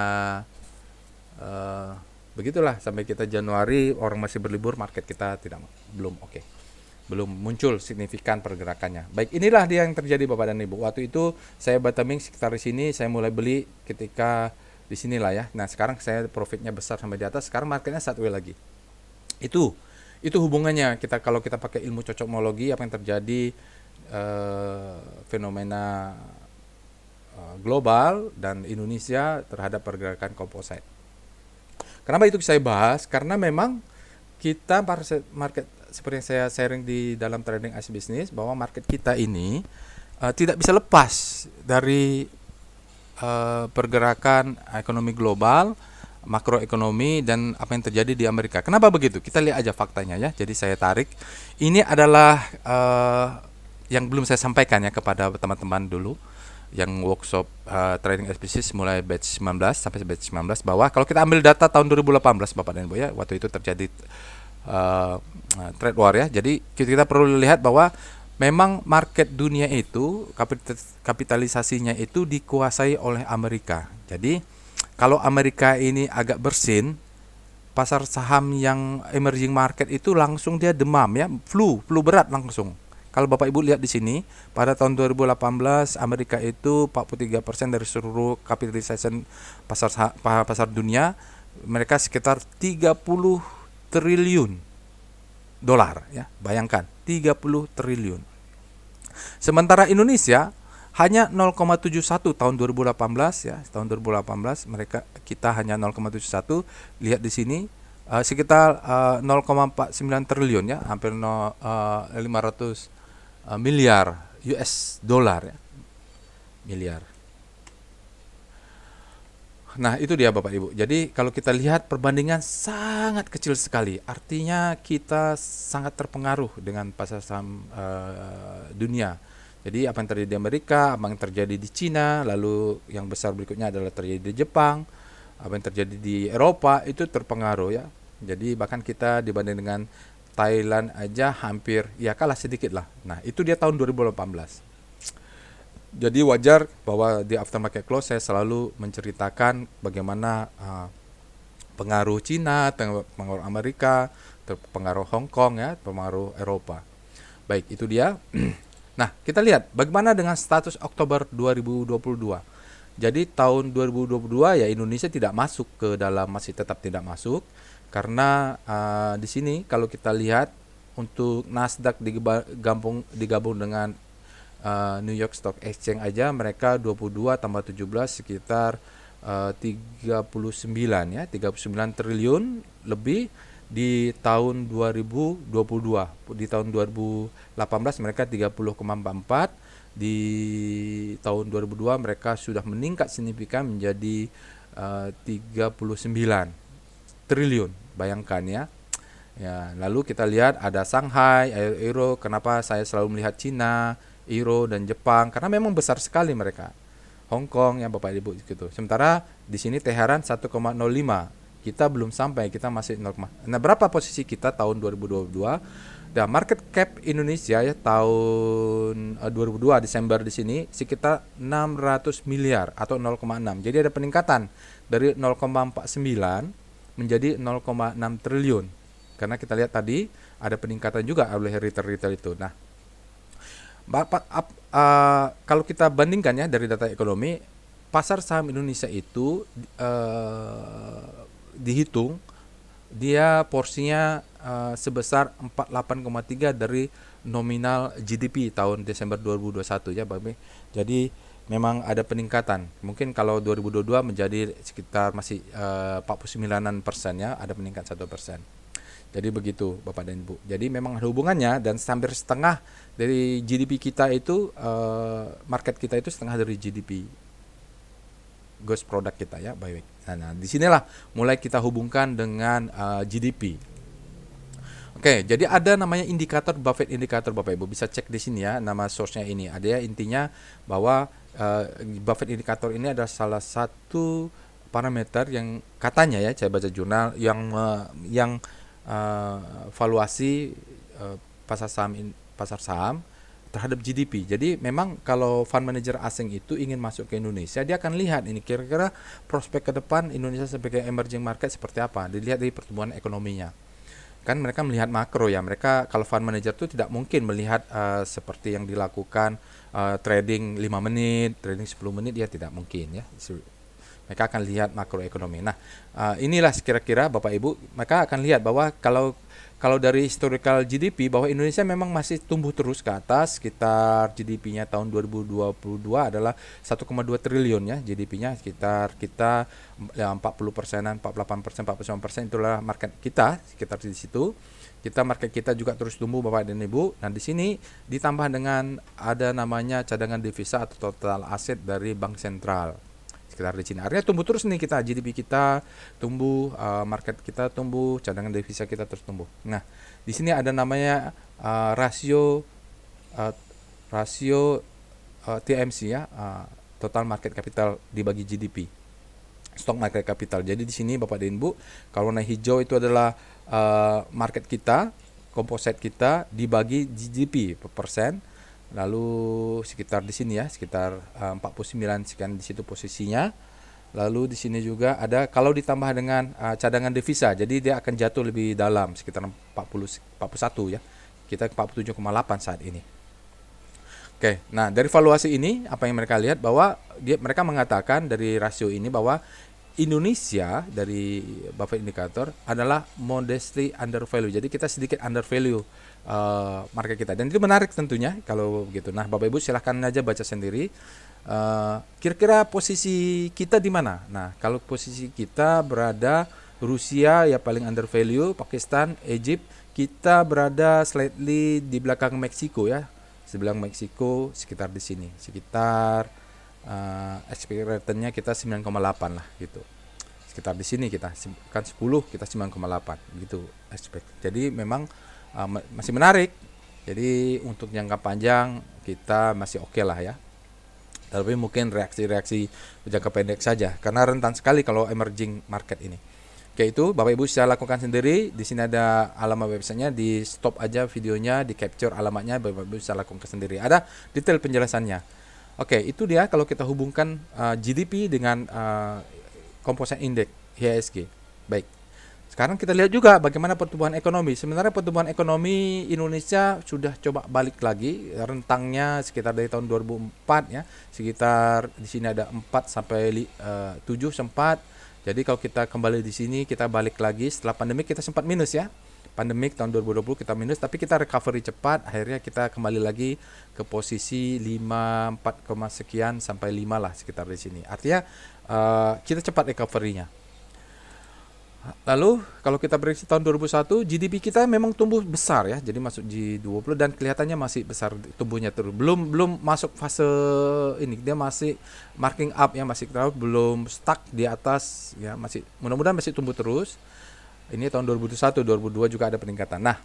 begitulah, sampai kita Januari orang masih berlibur, market kita belum oke. Belum muncul signifikan pergerakannya. Baik, inilah dia yang terjadi Bapak dan Ibu. Waktu itu saya bottoming sekitar di sini, saya mulai beli ketika di sinilah ya. Nah, sekarang saya profitnya besar sampai di atas, sekarang marketnya sideways lagi. Itu hubungannya, kalau kita pakai ilmu cocokmologi, apa yang terjadi, fenomena global dan Indonesia terhadap pergerakan komposit. Kenapa itu saya bahas? Karena memang kita market, seperti yang saya sharing di dalam trading as business, bahwa market kita ini tidak bisa lepas dari pergerakan ekonomi global, makroekonomi, dan apa yang terjadi di Amerika. Kenapa begitu? Kita lihat aja faktanya ya. Jadi saya tarik. Ini adalah yang belum saya sampaikan ya kepada teman-teman dulu yang workshop trading SPC mulai batch 19 sampai batch 19, bahwa kalau kita ambil data tahun 2018 Bapak dan Ibu ya, waktu itu terjadi trade war ya. Jadi kita perlu lihat bahwa memang market dunia itu kapitalisasinya itu dikuasai oleh Amerika. Jadi kalau Amerika ini agak bersin, pasar saham yang emerging market itu langsung dia demam ya, flu berat langsung. Kalau Bapak Ibu lihat di sini, pada tahun 2018 Amerika itu 43% dari seluruh capitalization pasar dunia, mereka sekitar 30 triliun dolar ya. Bayangkan, 30 triliun. Sementara Indonesia hanya 0,71 tahun 2018 ya. Tahun 2018 kita hanya 0,71. Lihat di sini sekitar 0,49 triliun ya, hampir 500 miliar US dollar ya. Miliar. Nah, itu dia Bapak Ibu. Jadi kalau kita lihat perbandingan sangat kecil sekali. Artinya kita sangat terpengaruh dengan pasar saham dunia. Jadi apa yang terjadi di Amerika, apa yang terjadi di Cina, lalu yang besar berikutnya adalah terjadi di Jepang, apa yang terjadi di Eropa itu terpengaruh ya. Jadi bahkan kita dibanding dengan Thailand aja hampir ya kalah sedikit lah. Nah, itu dia tahun 2018. Jadi wajar bahwa di aftermarket close saya selalu menceritakan bagaimana pengaruh Cina, pengaruh Amerika, pengaruh Hong Kong ya, pengaruh Eropa. Baik, itu dia. Nah, kita lihat bagaimana dengan status Oktober 2022. Jadi tahun 2022 ya Indonesia tidak masuk ke dalam, masih tetap tidak masuk, karena di sini kalau kita lihat untuk Nasdaq digabung dengan New York Stock Exchange aja, mereka 22 tambah 17 sekitar 39 ya, 39 triliun lebih di tahun 2022. Di tahun 2018 mereka 30,44, di tahun 2002 mereka sudah meningkat signifikan menjadi 39 triliun. Bayangkan ya. Ya, lalu kita lihat ada Shanghai, Euro. Kenapa saya selalu melihat Cina, Euro dan Jepang? Karena memang besar sekali mereka. Hong Kong ya Bapak Ibu gitu. Sementara di sini Teheran 1,05. Kita belum sampai, kita masih 0. Nah, berapa posisi kita tahun 2022? Dan market cap Indonesia ya tahun 2002 Desember di sini sekitar 600 miliar atau 0,6. Jadi ada peningkatan dari 0,49 menjadi 0,6 triliun. Karena kita lihat tadi ada peningkatan juga oleh retail itu. Nah, kalau kita bandingkan ya dari data ekonomi, pasar saham Indonesia itu dihitung dia porsinya sebesar 48,3 dari nominal GDP tahun Desember 2021 ya Bapak. Jadi memang ada peningkatan. Mungkin kalau 2022 menjadi sekitar masih 49% ya, ada peningkat 1%. Jadi begitu Bapak dan Ibu. Jadi memang ada hubungannya, dan hampir setengah dari GDP kita itu market kita itu setengah dari GDP gross product kita ya, baik. Nah, disinilah mulai kita hubungkan dengan GDP. Oke, jadi ada namanya indikator Buffett indikator Bapak Ibu, bisa cek di sini ya, nama source-nya ini. Ada ya, intinya bahwa Buffett indikator ini adalah salah satu parameter yang katanya ya, saya baca jurnal yang valuasi pasar saham terhadap GDP. Jadi memang kalau fund manager asing itu ingin masuk ke Indonesia, dia akan lihat ini kira-kira prospek ke depan Indonesia sebagai emerging market seperti apa. Dilihat dari pertumbuhan ekonominya. Kan mereka melihat makro ya. Mereka kalau fund manager itu tidak mungkin melihat seperti yang dilakukan trading 5 menit, trading 10 menit, dia tidak mungkin ya. Mereka akan lihat makroekonomi. Nah, inilah kira-kira Bapak Ibu, mereka akan lihat bahwa kalau dari historical GDP bahwa Indonesia memang masih tumbuh terus ke atas, sekitar GDP-nya tahun 2022 adalah 1,2 triliun ya GDP-nya, sekitar kita ya 40%-an, 48%, 49% itulah market kita, sekitar di situ. Market kita juga terus tumbuh Bapak dan Ibu. Nah, di sini ditambah dengan ada namanya cadangan devisa atau total aset dari bank sentral. Sekitar di sini. Artinya tumbuh terus nih kita, GDP kita tumbuh, market kita tumbuh, cadangan devisa kita terus tumbuh. Nah, di sini ada namanya rasio TMC ya, total market capital dibagi GDP. Stock market capital. Jadi di sini Bapak dan Ibu, kalau warna hijau itu adalah market kita, komposit kita dibagi GDP per persen. Lalu sekitar di sini ya, sekitar 49 sekian di situ posisinya. Lalu di sini juga ada kalau ditambah dengan cadangan devisa, jadi dia akan jatuh lebih dalam sekitar 41 ya. Kita 47,8 saat ini. Oke, nah dari valuasi ini apa yang mereka lihat bahwa mereka mengatakan dari rasio ini bahwa Indonesia dari Buffett Indicator adalah modestly undervalue. Jadi kita sedikit undervalue market kita. Dan itu menarik tentunya kalau begitu. Nah, Bapak Ibu silahkan aja baca sendiri. Kira-kira posisi kita di mana? Nah, kalau posisi kita berada Rusia ya paling undervalue, Pakistan, Egypt, kita berada slightly di belakang Meksiko ya. Sebelah Meksiko sekitar di sini. Sekitar expected return-nya kita 9,8 lah gitu. Sekitar di sini kita kan 10, kita 9,8 gitu expect. Jadi memang masih menarik. Jadi untuk jangka panjang kita masih oke lah ya. Tapi mungkin reaksi-reaksi jangka pendek saja karena rentan sekali kalau emerging market ini. Oke, itu Bapak Ibu bisa lakukan sendiri. Di sini ada alamat websitenya, di stop aja videonya, di capture alamatnya, Bapak Ibu bisa lakukan sendiri. Ada detail penjelasannya. Oke, itu dia kalau kita hubungkan GDP dengan Composite Index IHSG. Baik. Sekarang kita lihat juga bagaimana pertumbuhan ekonomi. Sebenarnya pertumbuhan ekonomi Indonesia sudah coba balik lagi, rentangnya sekitar dari tahun 2004 ya. Sekitar di sini ada 4 sampai 7 sempat. Jadi kalau kita kembali di sini, kita balik lagi setelah pandemi kita sempat minus ya. Pandemik tahun 2020 kita minus, tapi kita recovery cepat, akhirnya kita kembali lagi ke posisi 5, 4, sekian sampai 5 lah sekitar di sini. Artinya kita cepat recovery-nya. Lalu kalau kita prediksi tahun 2001 GDP kita memang tumbuh besar ya, jadi masuk G20 dan kelihatannya masih besar tumbuhnya terus. Belum masuk fase ini, dia masih marking up ya, masih belum stuck di atas ya, masih mudah-mudahan masih tumbuh terus. Ini tahun 2001, 2002 juga ada peningkatan. Nah,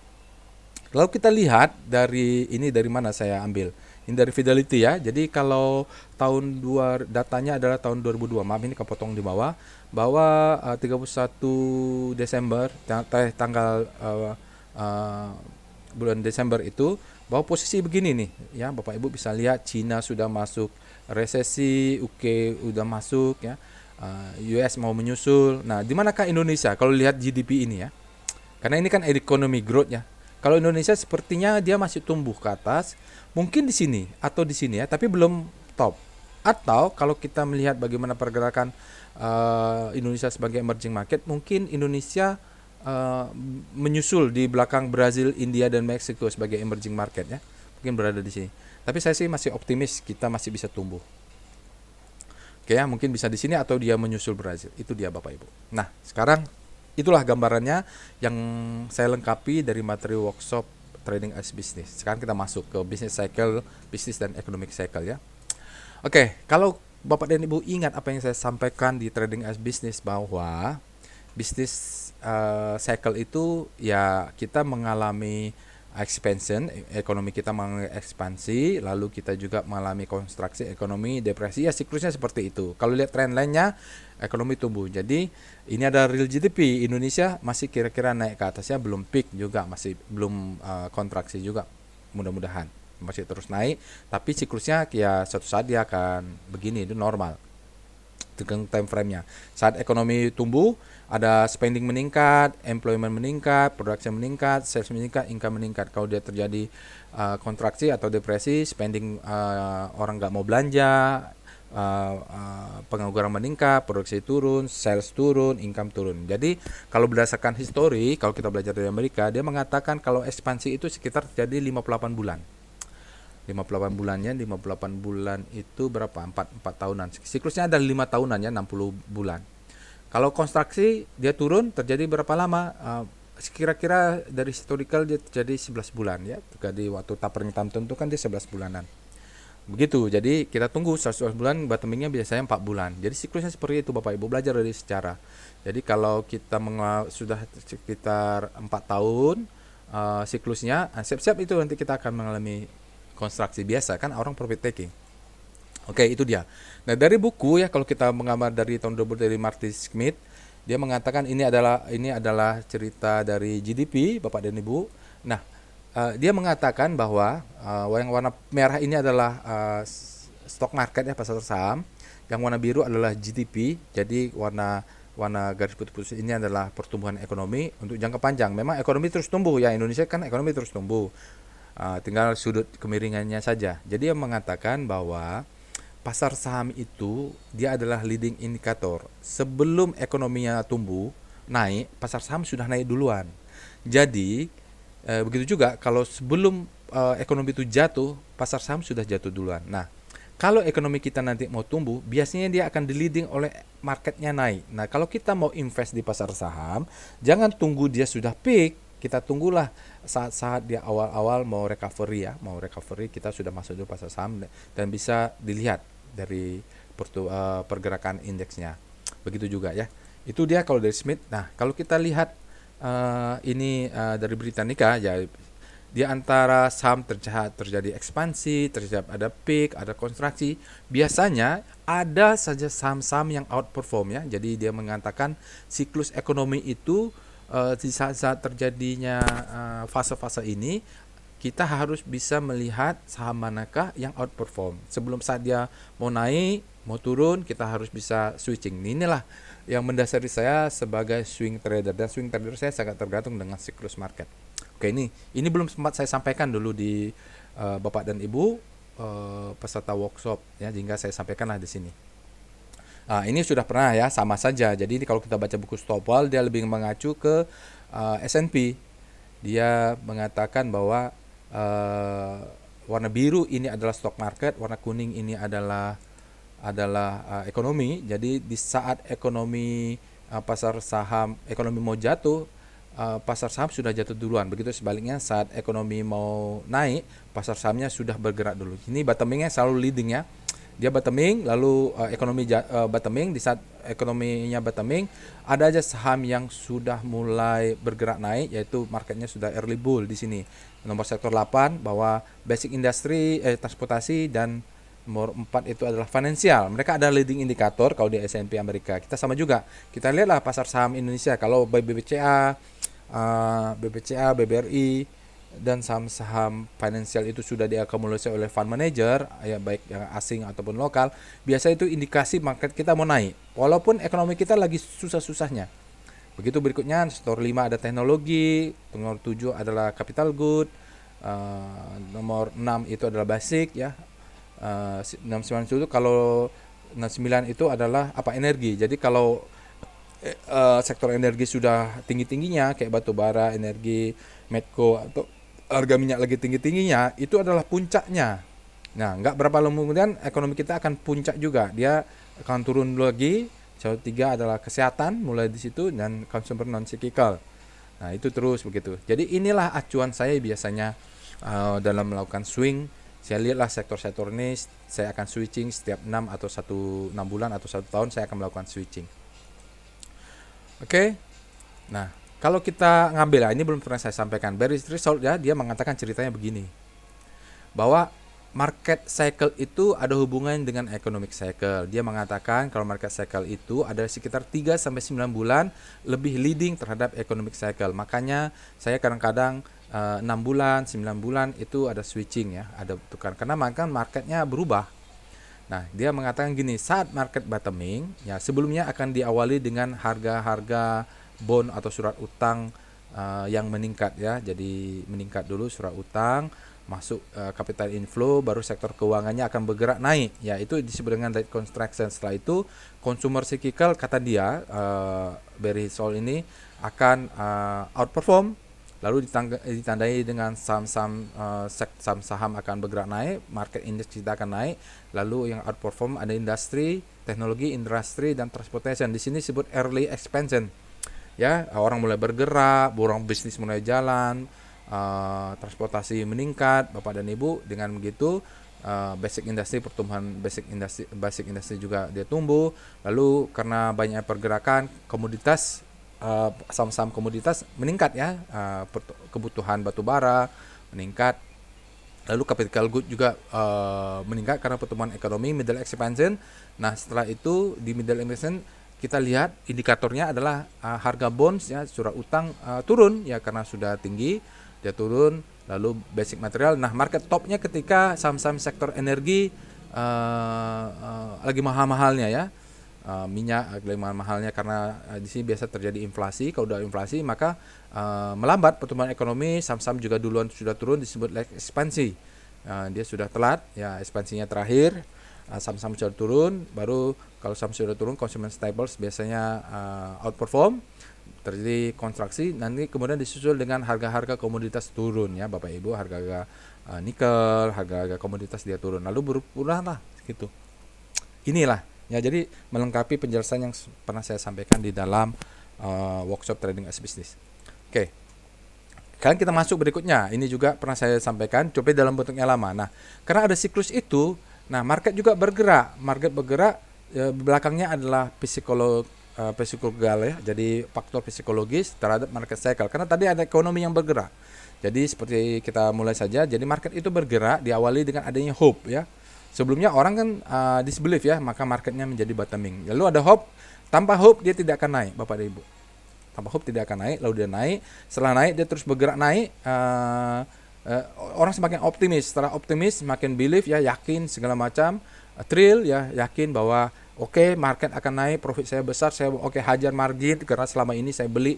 kalau kita lihat dari mana saya ambil? Ini dari Fidelity ya. Jadi kalau tahun datanya adalah tahun 2002. Maaf ini kepotong di bawah. Bahwa 31 Desember tanggal bulan Desember itu bahwa posisi begini nih ya, Bapak Ibu bisa lihat Cina sudah masuk resesi, UK udah masuk ya. US mau menyusul. Nah, di manakah Indonesia kalau lihat GDP ini ya? Karena ini kan economy growth ya. Kalau Indonesia sepertinya dia masih tumbuh ke atas, mungkin di sini atau di sini ya, tapi belum top. Atau kalau kita melihat bagaimana pergerakan Indonesia sebagai emerging market, mungkin Indonesia menyusul di belakang Brazil, India dan Meksiko sebagai emerging market ya. Mungkin berada di sini. Tapi saya sih masih optimis kita masih bisa tumbuh. Oke ya, mungkin bisa di sini atau dia menyusul Brazil. Itu dia Bapak Ibu. Nah, sekarang itulah gambarannya yang saya lengkapi dari materi workshop Trading as Business. Sekarang kita masuk ke business cycle, business dan economic cycle ya. Oke, kalau Bapak dan Ibu ingat apa yang saya sampaikan di Trading as Business bahwa business cycle itu ya kita mengalami expansion, ekonomi kita mengalami ekspansi, lalu kita juga mengalami konstruksi ekonomi, depresi, ya siklusnya seperti itu. Kalau lihat tren lainnya, ekonomi tumbuh. Jadi ini ada real GDP, Indonesia masih kira-kira naik ke atasnya, belum peak juga, masih belum kontraksi juga, mudah-mudahan masih terus naik, tapi siklusnya ya suatu saat dia akan begini, itu normal. Tergantung time frame-nya. Saat ekonomi tumbuh, ada spending meningkat, employment meningkat, production meningkat, sales meningkat, income meningkat. Kalau dia terjadi kontraksi atau depresi, spending orang nggak mau belanja, pengangguran meningkat, produksi turun, sales turun, income turun. Jadi kalau berdasarkan histori, kalau kita belajar dari Amerika, dia mengatakan kalau ekspansi itu sekitar terjadi 58 bulan. 58 bulannya, 58 bulan itu berapa? 4 tahunan. Siklusnya ada 5 tahunan ya, 60 bulan. Kalau konstruksi dia turun terjadi berapa lama? Kira-kira dari historical dia terjadi 11 bulan ya. Jadi waktu tapernya tertentu kan dia 11 bulanan. Begitu. Jadi kita tunggu 11 bulan, bottomingnya biasanya 4 bulan. Jadi siklusnya seperti itu Bapak Ibu, belajar dari sejarah. Jadi kalau kita sudah sekitar 4 tahun siklusnya, siap-siap itu nanti kita akan mengalami konstruksi biasa, kan orang profit taking. Oke, itu dia. Nah, dari buku ya, kalau kita mengambil dari tahun 2000 dari Martin Smith, dia mengatakan ini adalah cerita dari GDP, Bapak dan Ibu. Nah, dia mengatakan bahwa yang warna merah ini adalah stock market ya, pasar saham. Yang warna biru adalah GDP. Jadi warna garis putih-putih ini adalah pertumbuhan ekonomi untuk jangka panjang. Memang ekonomi terus tumbuh ya, Indonesia kan ekonomi terus tumbuh. Tinggal sudut kemiringannya saja. Jadi dia mengatakan bahwa pasar saham itu dia adalah leading indikator. Sebelum ekonominya tumbuh, naik, pasar saham sudah naik duluan. Jadi begitu juga kalau sebelum ekonomi itu jatuh, pasar saham sudah jatuh duluan. Nah, kalau ekonomi kita nanti mau tumbuh, biasanya dia akan di-leading oleh marketnya naik. Nah, kalau kita mau invest di pasar saham, jangan tunggu dia sudah peak. Kita tunggulah saat-saat dia awal-awal mau recovery kita sudah masuk dulu pasar saham dan bisa dilihat dari pergerakan indeksnya. Begitu juga ya. Itu dia kalau dari Smith. Nah, kalau kita lihat ini dari Britannica ya, di antara saham terjadi ekspansi, ada peak, ada kontraksi. Biasanya ada saja saham-saham yang outperform ya. Jadi dia mengatakan siklus ekonomi itu di saat terjadinya fase-fase ini, kita harus bisa melihat saham manakah yang outperform. Sebelum saat dia mau naik, mau turun, kita harus bisa switching. Inilah yang mendasari saya sebagai swing trader, dan swing trader saya sangat tergantung dengan siklus market. Oke, ini belum sempat saya sampaikan dulu di Bapak dan Ibu peserta workshop ya, sehingga saya sampaikanlah di sini. Ini sudah pernah ya, sama saja. Jadi kalau kita baca buku Stopwell, dia lebih mengacu ke S&P. Dia mengatakan bahwa warna biru ini adalah stock market, warna kuning ini adalah ekonomi. Jadi di saat ekonomi pasar saham ekonomi mau jatuh, pasar saham sudah jatuh duluan. Begitu sebaliknya, saat ekonomi mau naik, pasar sahamnya sudah bergerak dulu. Ini bottomingnya selalu leading ya. Dia bottoming, lalu ekonomi bottoming. Di saat ekonominya bottoming, ada aja saham yang sudah mulai bergerak naik, yaitu marketnya sudah early bull di sini. Nomor sektor 8 bahwa basic industry, transportasi, dan nomor 4 itu adalah finansial. Mereka ada leading indikator kalau di S&P Amerika. Kita sama juga. Kita lihatlah pasar saham Indonesia. Kalau BBCA, BBRI, dan saham-saham finansial itu sudah diakumulasi oleh fund manager, ya baik yang asing ataupun lokal, biasa itu indikasi market kita mau naik, walaupun ekonomi kita lagi susah-susahnya. Begitu berikutnya, sektor 5 ada teknologi, nomor 7 adalah capital good, nomor 6 itu adalah basic ya, 69 itu kalau 69 itu adalah energi. Jadi kalau sektor energi sudah tinggi-tingginya kayak batu bara, energi, Medco, atau harga minyak lagi tinggi-tingginya, itu adalah puncaknya. Nah, nggak berapa lama kemudian ekonomi kita akan puncak juga. Dia akan turun lagi. Yang ketiga adalah kesehatan, mulai di situ, dan consumer non cyclical. Nah, itu terus begitu. Jadi inilah acuan saya biasanya dalam melakukan swing. Saya lihatlah sektor-sektor ini, saya akan switching setiap 6 bulan atau 1 tahun saya akan melakukan switching. Oke. Nah, Kalau kita ngambil, ini belum pernah saya sampaikan. Barry Rizal ya, dia mengatakan ceritanya begini, bahwa market cycle itu ada hubungan dengan economic cycle. Dia mengatakan kalau market cycle itu ada sekitar 3 sampai 9 bulan lebih leading terhadap economic cycle. Makanya saya kadang-kadang 6 bulan, 9 bulan itu ada switching ya, ada tukar karena marketnya berubah. Nah, dia mengatakan gini, saat market bottoming, ya sebelumnya akan diawali dengan harga-harga bond atau surat utang yang meningkat ya. Jadi meningkat dulu surat utang, masuk capital inflow, baru sektor keuangannya akan bergerak naik. Ya, itu disebut dengan debt contraction. Setelah itu, consumer cyclical kata dia, Barry Sol ini akan outperform. Lalu ditandai dengan saham akan bergerak naik, market index kita akan naik. Lalu yang outperform ada industri, teknologi, industri, dan transportation. Di sini disebut early expansion. Ya, orang mulai bergerak, borong bisnis mulai jalan, transportasi meningkat, Bapak dan Ibu. Dengan begitu, basic industry, pertumbuhan basic industry juga dia tumbuh. Lalu karena banyak pergerakan komoditas, saham-saham komoditas meningkat ya, kebutuhan batu bara meningkat. Lalu capital good juga meningkat karena pertumbuhan ekonomi, middle expansion. Nah, setelah itu di middle expansion kita lihat indikatornya adalah harga bonds ya, surat utang turun ya karena sudah tinggi, dia turun. Lalu basic material. Nah, market topnya ketika saham-saham sektor energi lagi mahal-mahalnya ya. Minyak lagi mahal-mahalnya karena di sini biasa terjadi inflasi. Kalau udah inflasi maka melambat pertumbuhan ekonomi, saham-saham juga duluan sudah turun, disebut lag ekspansi. Dia sudah telat ya, ekspansinya terakhir. Saham-saham sudah turun, baru kalau saham sudah turun, consumer staples biasanya outperform, terjadi kontraksi, nanti kemudian disusul dengan harga-harga komoditas turun ya Bapak Ibu, harga-harga nikel, harga-harga komoditas dia turun, lalu berulang lah gitu. Inilah ya, jadi melengkapi penjelasan yang pernah saya sampaikan di dalam workshop trading as business. Oke. Sekarang kita masuk berikutnya. Ini juga pernah saya sampaikan, coba dalam bentuknya lama. Nah, karena ada siklus itu, nah market juga bergerak. Market bergerak belakangnya adalah psikologal ya. Jadi faktor psikologis terhadap market cycle. Karena tadi ada ekonomi yang bergerak. Jadi seperti kita mulai saja. Jadi market itu bergerak diawali dengan adanya hope ya. Sebelumnya orang kan disbelief ya, maka marketnya menjadi bottoming. Lalu ada hope. Tanpa hope dia tidak akan naik, Bapak dan Ibu. Tanpa hope tidak akan naik, lalu dia naik. Setelah naik dia terus bergerak naik. Orang semakin optimis. Setelah optimis semakin belief ya, yakin segala macam. Thrill ya, yakin bahwa oke, market akan naik, profit saya besar, saya hajar margin karena selama ini saya beli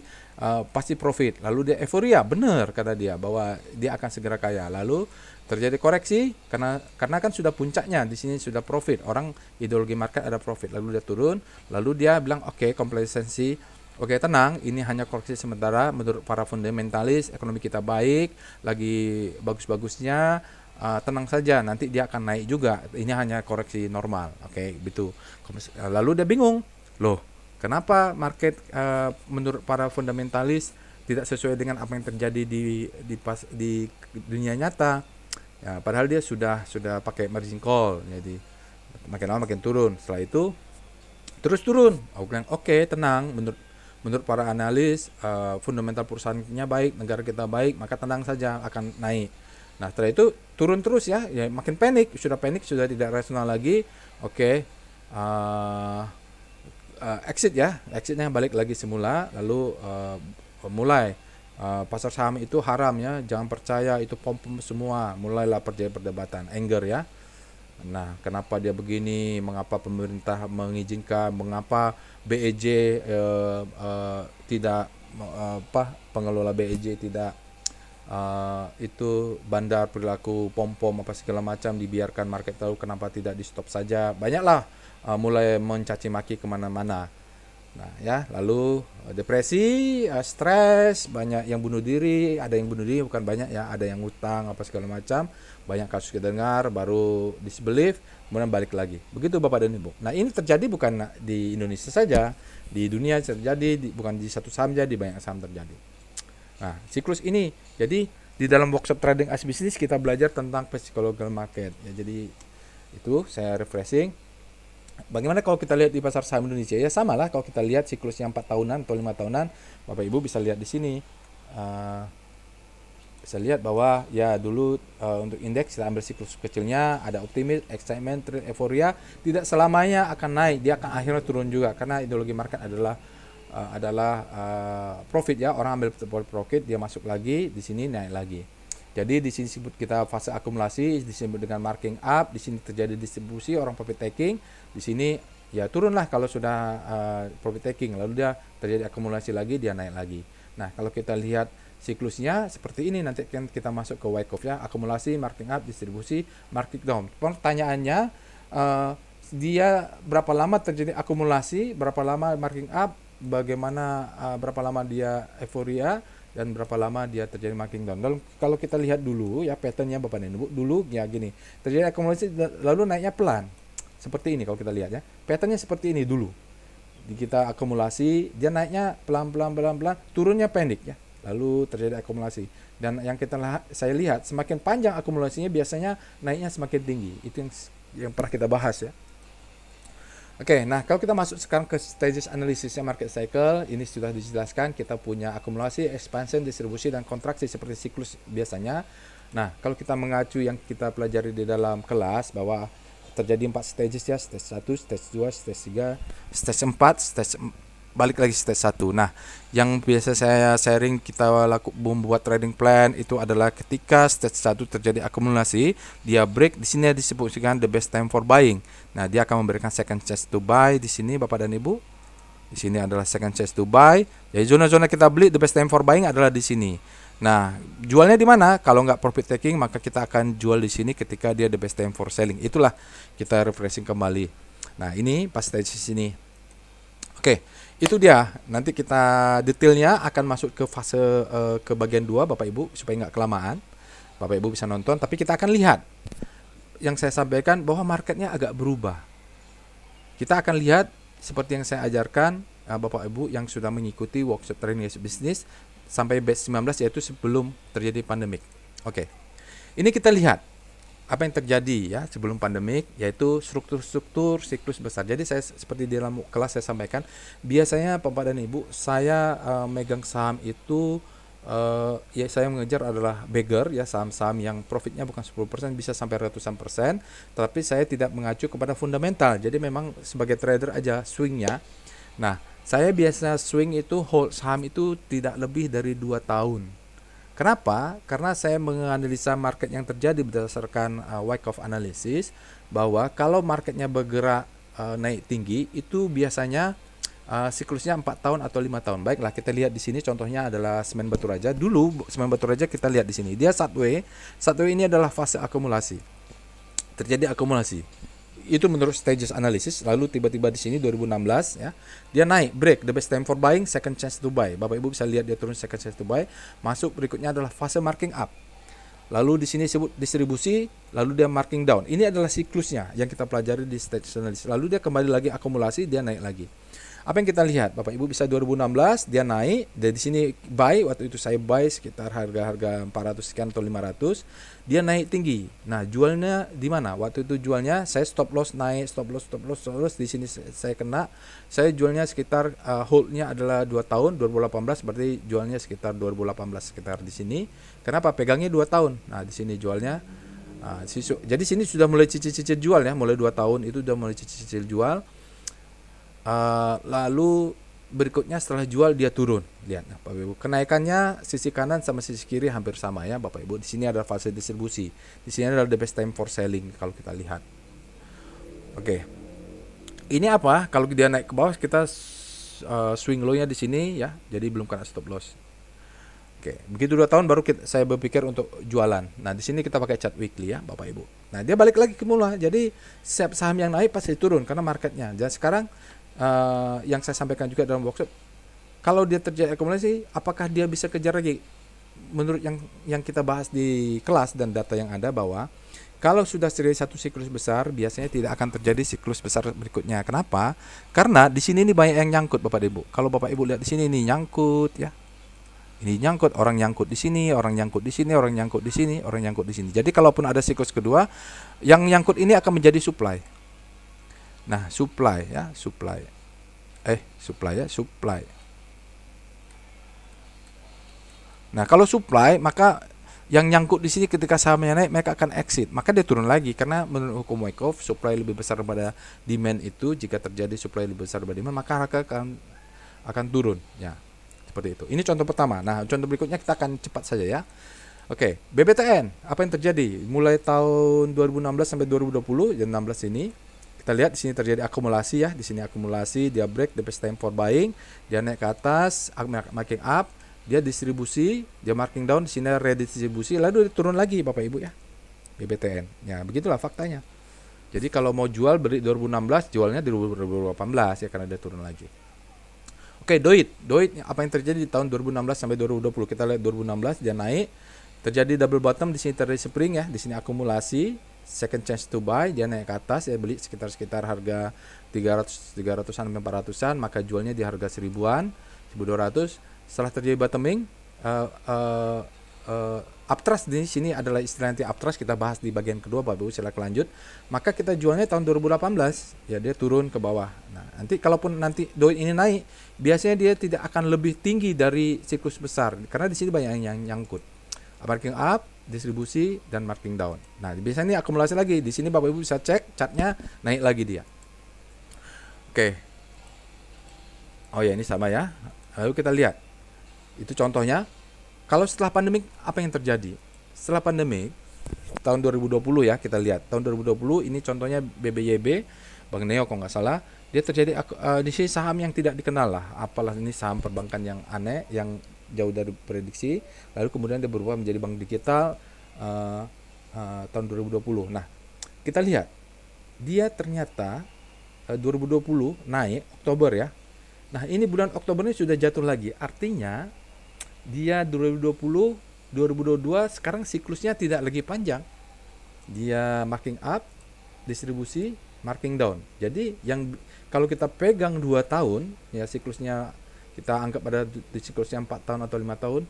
pasti profit. Lalu dia euforia, benar kata dia bahwa dia akan segera kaya. Lalu terjadi koreksi karena kan sudah puncaknya di sini sudah profit. Orang ideologi market ada profit, lalu dia turun, lalu dia bilang complacency. Oke, tenang, ini hanya koreksi sementara. Menurut para fundamentalis, ekonomi kita baik, lagi bagus-bagusnya. Tenang saja, nanti dia akan naik juga. Ini hanya koreksi normal. Oke, gitu. Lalu dia bingung, loh, kenapa market menurut para fundamentalis tidak sesuai dengan apa yang terjadi di dunia nyata? Ya, padahal dia sudah pakai margin call, jadi makin lama makin turun. Setelah itu terus turun. Aku bilang, oke, tenang. Menurut para analis, fundamental perusahaannya baik, negara kita baik, maka tenang saja akan naik. Nah, setelah itu turun terus ya makin panik, sudah tidak rasional lagi. Oke, exitnya balik lagi semula, lalu mulai pasar saham itu haram ya, jangan percaya, itu pom semua. Mulailah perdebatan, anger ya. Nah, kenapa dia begini? Mengapa pemerintah mengizinkan? Mengapa BEJ tidak pengelola BEJ tidak itu bandar perilaku pom apa segala macam dibiarkan market tahu, kenapa tidak di stop saja? Banyaklah mulai mencaci maki kemana-mana. Nah ya, lalu depresi, stres, banyak yang bunuh diri. Ada yang bunuh diri, bukan banyak ya, ada yang utang apa segala macam. Banyak kasus kita dengar, baru disbelief, kemudian balik lagi. Begitu Bapak dan Ibu. Nah, ini terjadi bukan di Indonesia saja, di dunia terjadi, bukan di satu saham saja, di banyak saham terjadi. Nah, siklus ini, jadi di dalam workshop trading as business kita belajar tentang psychological market ya. Jadi itu saya refreshing. Bagaimana kalau kita lihat di pasar saham Indonesia? Ya sama lah kalau kita lihat siklusnya 4 tahunan atau 5 tahunan, Bapak Ibu bisa lihat di sini. Eh, bisa lihat bahwa ya dulu untuk indeks kita ambil siklus kecilnya, ada optimis, excitement, trade, euforia, tidak selamanya akan naik, dia akan akhirnya turun juga karena ideologi market adalah profit ya, orang ambil profit, dia masuk lagi di sini naik lagi. Jadi di sini disebut kita fase akumulasi, disebut dengan marking up, di sini terjadi distribusi orang profit taking, di sini ya turunlah kalau sudah profit taking, lalu dia terjadi akumulasi lagi, dia naik lagi. Nah kalau kita lihat siklusnya seperti ini, nanti kan kita masuk ke Wyckoff ya, akumulasi, marking up, distribusi, marking down. Pertanyaannya dia berapa lama terjadi akumulasi, berapa lama marking up, bagaimana berapa lama dia euforia, dan berapa lama dia terjadi marking down. Dan kalau kita lihat dulu ya patternnya Bapak dan Ibu, dulu ya gini, terjadi akumulasi lalu naiknya pelan. Seperti ini kalau kita lihat ya. Patternnya seperti ini dulu. Kita akumulasi, dia naiknya pelan-pelan, turunnya pendek ya. Lalu terjadi akumulasi. Dan yang saya lihat semakin panjang akumulasinya biasanya naiknya semakin tinggi. Itu yang pernah kita bahas ya. Oke, nah kalau kita masuk sekarang ke stages analisisnya market cycle, ini sudah dijelaskan kita punya akumulasi, expansion, distribusi, dan kontraksi seperti siklus biasanya. Nah, kalau kita mengacu yang kita pelajari di dalam kelas bahwa terjadi 4 stages ya, stage 1, stage 2, stage 3, stage 4, balik lagi stage 1. Nah, yang biasa saya sharing kita membuat trading plan itu adalah ketika stage 1 terjadi akumulasi, dia break, di sini disebutkan the best time for buying. Nah, dia akan memberikan second chance to buy di sini Bapak dan Ibu. Di sini adalah second chance to buy. Jadi zona-zona kita beli the best time for buying adalah di sini. Nah, jualnya di mana? Kalau nggak profit taking, maka kita akan jual di sini ketika dia the best time for selling. Itulah kita refreshing kembali. Nah, ini pas stage di sini. Oke, itu dia. Nanti kita detailnya akan masuk ke fase ke bagian 2 Bapak Ibu supaya nggak kelamaan. Bapak Ibu bisa nonton, tapi kita akan lihat yang saya sampaikan bahwa marketnya agak berubah. Kita akan lihat seperti yang saya ajarkan Bapak Ibu yang sudah mengikuti workshop trading bisnis sampai batch 19 yaitu sebelum terjadi pandemik. Oke. Ini kita lihat apa yang terjadi ya sebelum pandemik, yaitu struktur-struktur siklus besar. Jadi saya seperti di dalam kelas saya sampaikan, biasanya Bapak dan Ibu saya megang saham itu ya saya mengejar adalah beggar ya, saham-saham yang profitnya bukan 10% bisa sampai ratusan persen, tapi saya tidak mengacu kepada fundamental. Jadi memang sebagai trader aja swingnya. Nah, saya biasa swing itu hold saham itu tidak lebih dari 2 tahun. Kenapa? Karena saya menganalisa market yang terjadi berdasarkan Wyckoff analysis, bahwa kalau marketnya bergerak naik tinggi itu biasanya siklusnya 4 tahun atau 5 tahun. Baiklah, kita lihat di sini contohnya adalah semen batu raja. Dulu semen batu raja kita lihat di sini. Dia sideways. Sideways ini adalah fase akumulasi. Terjadi akumulasi. Itu menurut stages analysis. Lalu tiba-tiba di sini 2016 ya, dia naik, break, the best time for buying, second chance to buy. Bapak Ibu bisa lihat dia turun, second chance to buy. Masuk, berikutnya adalah fase marking up. Lalu di sini disebut distribusi, lalu dia marking down. Ini adalah siklusnya yang kita pelajari di stage analysis. Lalu dia kembali lagi akumulasi, dia naik lagi. Apa yang kita lihat? Bapak Ibu bisa 2016 dia naik, dari sini buy, waktu itu saya buy sekitar harga-harga 400 sekian atau 500, dia naik tinggi. Nah, jualnya di mana? Waktu itu jualnya saya stop loss naik, stop loss di sini saya kena. Saya jualnya sekitar holdnya adalah 2 tahun, 2018 berarti jualnya sekitar 2018 sekitar di sini. Kenapa? Pegangnya 2 tahun. Nah, di sini jualnya jadi sini sudah mulai cicil-cicil jual ya, mulai 2 tahun itu sudah mulai cicil-cicil jual. Lalu berikutnya setelah jual dia turun. Lihat Bapak Ibu, kenaikannya sisi kanan sama sisi kiri hampir sama ya Bapak Ibu. Di sini adalah fase distribusi. Di sini adalah the best time for selling kalau kita lihat. Oke. Ini apa? Kalau dia naik ke bawah kita swing low-nya di sini ya. Jadi belum kena stop loss. Oke, begitu 2 tahun baru saya berpikir untuk jualan. Nah, di sini kita pakai chart weekly ya, Bapak Ibu. Nah, dia balik lagi ke mula. Jadi, setiap saham yang naik pasti turun karena marketnya. Dan sekarang yang saya sampaikan juga dalam workshop, kalau dia terjadi akumulasi, apakah dia bisa kejar lagi? Menurut yang kita bahas di kelas dan data yang ada, bahwa kalau sudah terjadi satu siklus besar, biasanya tidak akan terjadi siklus besar berikutnya. Kenapa? Karena di sini ini banyak yang nyangkut Bapak Ibu. Kalau Bapak Ibu lihat di sini ini nyangkut ya. Ini nyangkut, orang nyangkut di sini, orang nyangkut di sini, orang nyangkut di sini, orang nyangkut di sini. Jadi kalaupun ada siklus kedua, yang nyangkut ini akan menjadi supply. Nah, supply ya, supply. Supply ya, supply. Nah, kalau supply maka yang nyangkut di sini ketika sahamnya naik mereka akan exit, maka dia turun lagi karena menurut hukum Wyckoff supply lebih besar daripada demand itu, jika terjadi supply lebih besar daripada demand maka harga akan turun ya. Seperti itu. Ini contoh pertama. Nah, contoh berikutnya kita akan cepat saja ya. Oke, BBTN, apa yang terjadi? Mulai tahun 2016 sampai 2020, dan 16 ini kita lihat di sini terjadi akumulasi ya. Di sini akumulasi, dia break, the best time for buying, dia naik ke atas, marking up, dia distribusi, dia marking down, di sini redistribusi, lalu dia turun lagi Bapak Ibu ya. BBTN. Ya, begitulah faktanya. Jadi kalau mau jual beli 2016, jualnya di 2018 ya karena dia turun lagi. Oke, Doit apa yang terjadi di tahun 2016 sampai 2020? Kita lihat 2016 dia naik, terjadi double bottom, di sini terjadi spring ya, di sini akumulasi, second chance to buy, dia naik ke atas, ya beli sekitar harga 300-an sampai 400-an, maka jualnya di harga 1000-an, 1200. Setelah terjadi bottoming, uptrust di sini adalah istilah nanti uptrust, kita bahas di bagian kedua Bapak Ibu, silakan lanjut. Maka kita jualnya tahun 2018, ya dia turun ke bawah. Nah, nanti kalaupun nanti Doit ini naik, biasanya dia tidak akan lebih tinggi dari siklus besar karena di sini banyak yang nyangkut. Marking up, distribusi, dan marking down. Nah, biasanya ini akumulasi lagi. Di sini Bapak Ibu bisa cek chartnya, naik lagi dia. Oke. Oh ya, ini sama ya. Lalu kita lihat. Itu contohnya. Kalau setelah pandemik apa yang terjadi? Setelah pandemik tahun 2020 ya, kita lihat. Tahun 2020 ini contohnya BBYB, Bank Neo kalau nggak salah, dia terjadi di sini saham yang tidak dikenal lah. Apalah ini saham perbankan yang aneh, yang jauh dari prediksi, lalu kemudian dia berubah menjadi bank digital tahun 2020. Nah, kita lihat dia ternyata 2020 naik Oktober ya. Nah, ini bulan Oktober ini sudah jatuh lagi. Artinya dia 2020, 2022 sekarang siklusnya tidak lagi panjang. Dia marking up, distribusi, marking down. Jadi yang kalau kita pegang 2 tahun ya, siklusnya kita anggap pada siklusnya 4 tahun atau 5 tahun,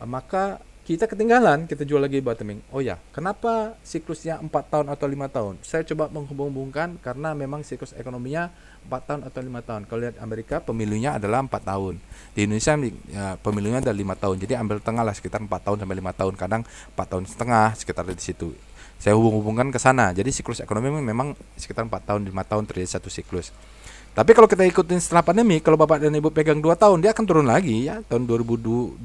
maka kita ketinggalan, kita jual lagi bottoming. Oh ya, kenapa siklusnya 4 tahun atau 5 tahun? Saya coba menghubung-hubungkan karena memang siklus ekonominya 4 tahun atau 5 tahun. Kalau lihat Amerika pemilunya adalah 4 tahun. Di Indonesia ya, pemilunya adalah 5 tahun. Jadi ambil tengah lah, sekitar 4 tahun sampai 5 tahun. Kadang 4 tahun setengah, sekitar di situ. Saya hubung-hubungkan ke sana. Jadi siklus ekonomi memang sekitar 4 tahun, 5 tahun terjadi satu siklus. Tapi kalau kita ikutin setelah pandemi, kalau Bapak dan Ibu pegang 2 tahun, dia akan turun lagi ya. Tahun 2020,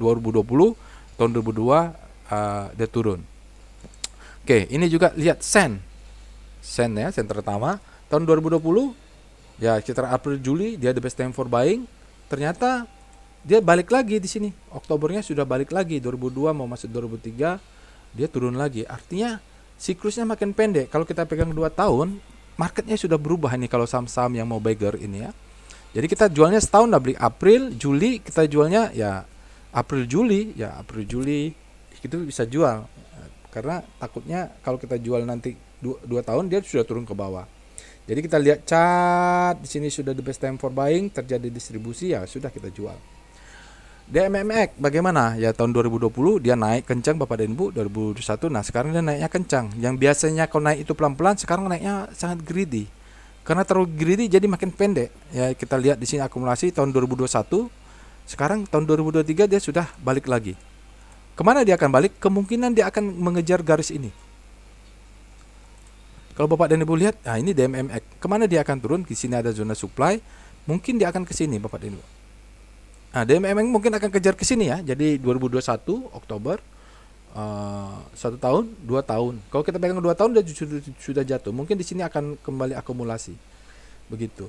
tahun 2002 dia turun. Oke, ini juga lihat Sen ya, Sen pertama tahun 2020 ya, sekitar April Juli dia the best time for buying. Ternyata dia balik lagi di sini. Oktobernya sudah balik lagi, 2002 mau masuk 2003 dia turun lagi. Artinya siklusnya makin pendek. Kalau kita pegang 2 tahun, marketnya sudah berubah ini kalau saham-saham yang mau bagger ini ya. Jadi kita jualnya setahun, udah beli April, Juli, kita jualnya ya April Juli itu bisa jual. Karena takutnya kalau kita jual nanti 2 tahun dia sudah turun ke bawah. Jadi kita lihat chart di sini sudah the best time for buying, terjadi distribusi ya sudah kita jual. DMMX bagaimana? Ya tahun 2020 dia naik kencang Bapak dan Ibu, 2021. Nah, sekarang dia naiknya kencang. Yang biasanya kalau naik itu pelan-pelan, sekarang naiknya sangat greedy. Karena terlalu greedy jadi makin pendek. Ya kita lihat di sini akumulasi tahun 2021. Sekarang tahun 2023 dia sudah balik lagi. Kemana dia akan balik? Kemungkinan dia akan mengejar garis ini. Kalau Bapak dan Ibu lihat, nah ini DMMX. Kemana dia akan turun? Di sini ada zona supply. Mungkin dia akan ke sini Bapak dan Ibu. Nah, DMMX mungkin akan kejar ke sini ya. Jadi 2021 Oktober 1 tahun, 2 tahun. Kalau kita pegang 2 tahun dia sudah jatuh. Mungkin di sini akan kembali akumulasi. Begitu.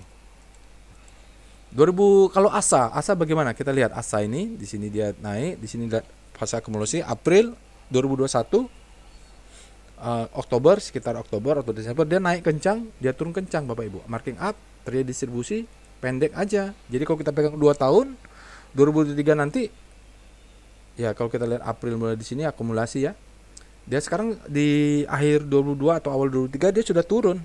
2000 kalau ASA bagaimana? Kita lihat ASA ini, di sini dia naik, di sini fase akumulasi April 2021 Oktober, sekitar Oktober atau Desember dia naik kencang, dia turun kencang Bapak Ibu. Marking up, terjadi distribusi pendek aja. Jadi kalau kita pegang 2 tahun 2023 nanti ya, kalau kita lihat April mulai di sini akumulasi ya. Dia sekarang di akhir 22 atau awal 23 dia sudah turun.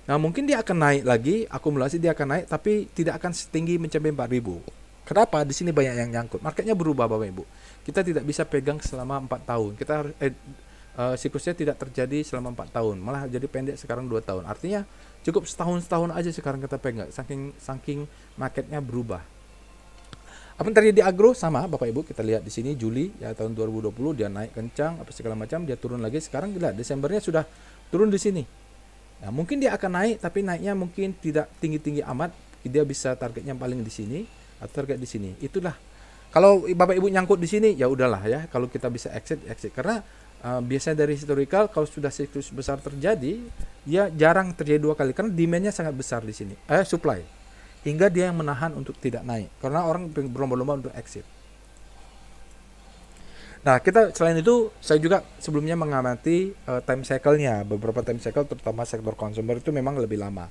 Nah, mungkin dia akan naik lagi, akumulasi dia akan naik tapi tidak akan setinggi mencapai 4.000. Kenapa? Di sini banyak yang nyangkut. Marketnya berubah Bapak Ibu. Kita tidak bisa pegang selama 4 tahun. Kita harus siklusnya tidak terjadi selama 4 tahun, malah jadi pendek sekarang 2 tahun. Artinya cukup setahun aja sekarang kita pegang, saking marketnya berubah. Apa yang terjadi di agro sama Bapak Ibu, kita lihat di sini Juli ya tahun 2020 dia naik kencang apa segala macam, dia turun lagi. Sekarang gila Desembernya sudah turun di sini. Nah, mungkin dia akan naik tapi naiknya mungkin tidak tinggi-tinggi amat. Dia bisa targetnya paling di sini atau target di sini. Itulah. Kalau Bapak Ibu nyangkut di sini ya udahlah ya. Kalau kita bisa exit karena biasanya dari historical kalau sudah siklus besar terjadi, ya jarang terjadi 2 kali karena demand-nya sangat besar di sini. Supply. Hingga dia yang menahan untuk tidak naik karena orang berlomba-lomba untuk exit. Nah, kita selain itu saya juga sebelumnya mengamati time cycle-nya. Beberapa time cycle terutama sektor consumer itu memang lebih lama.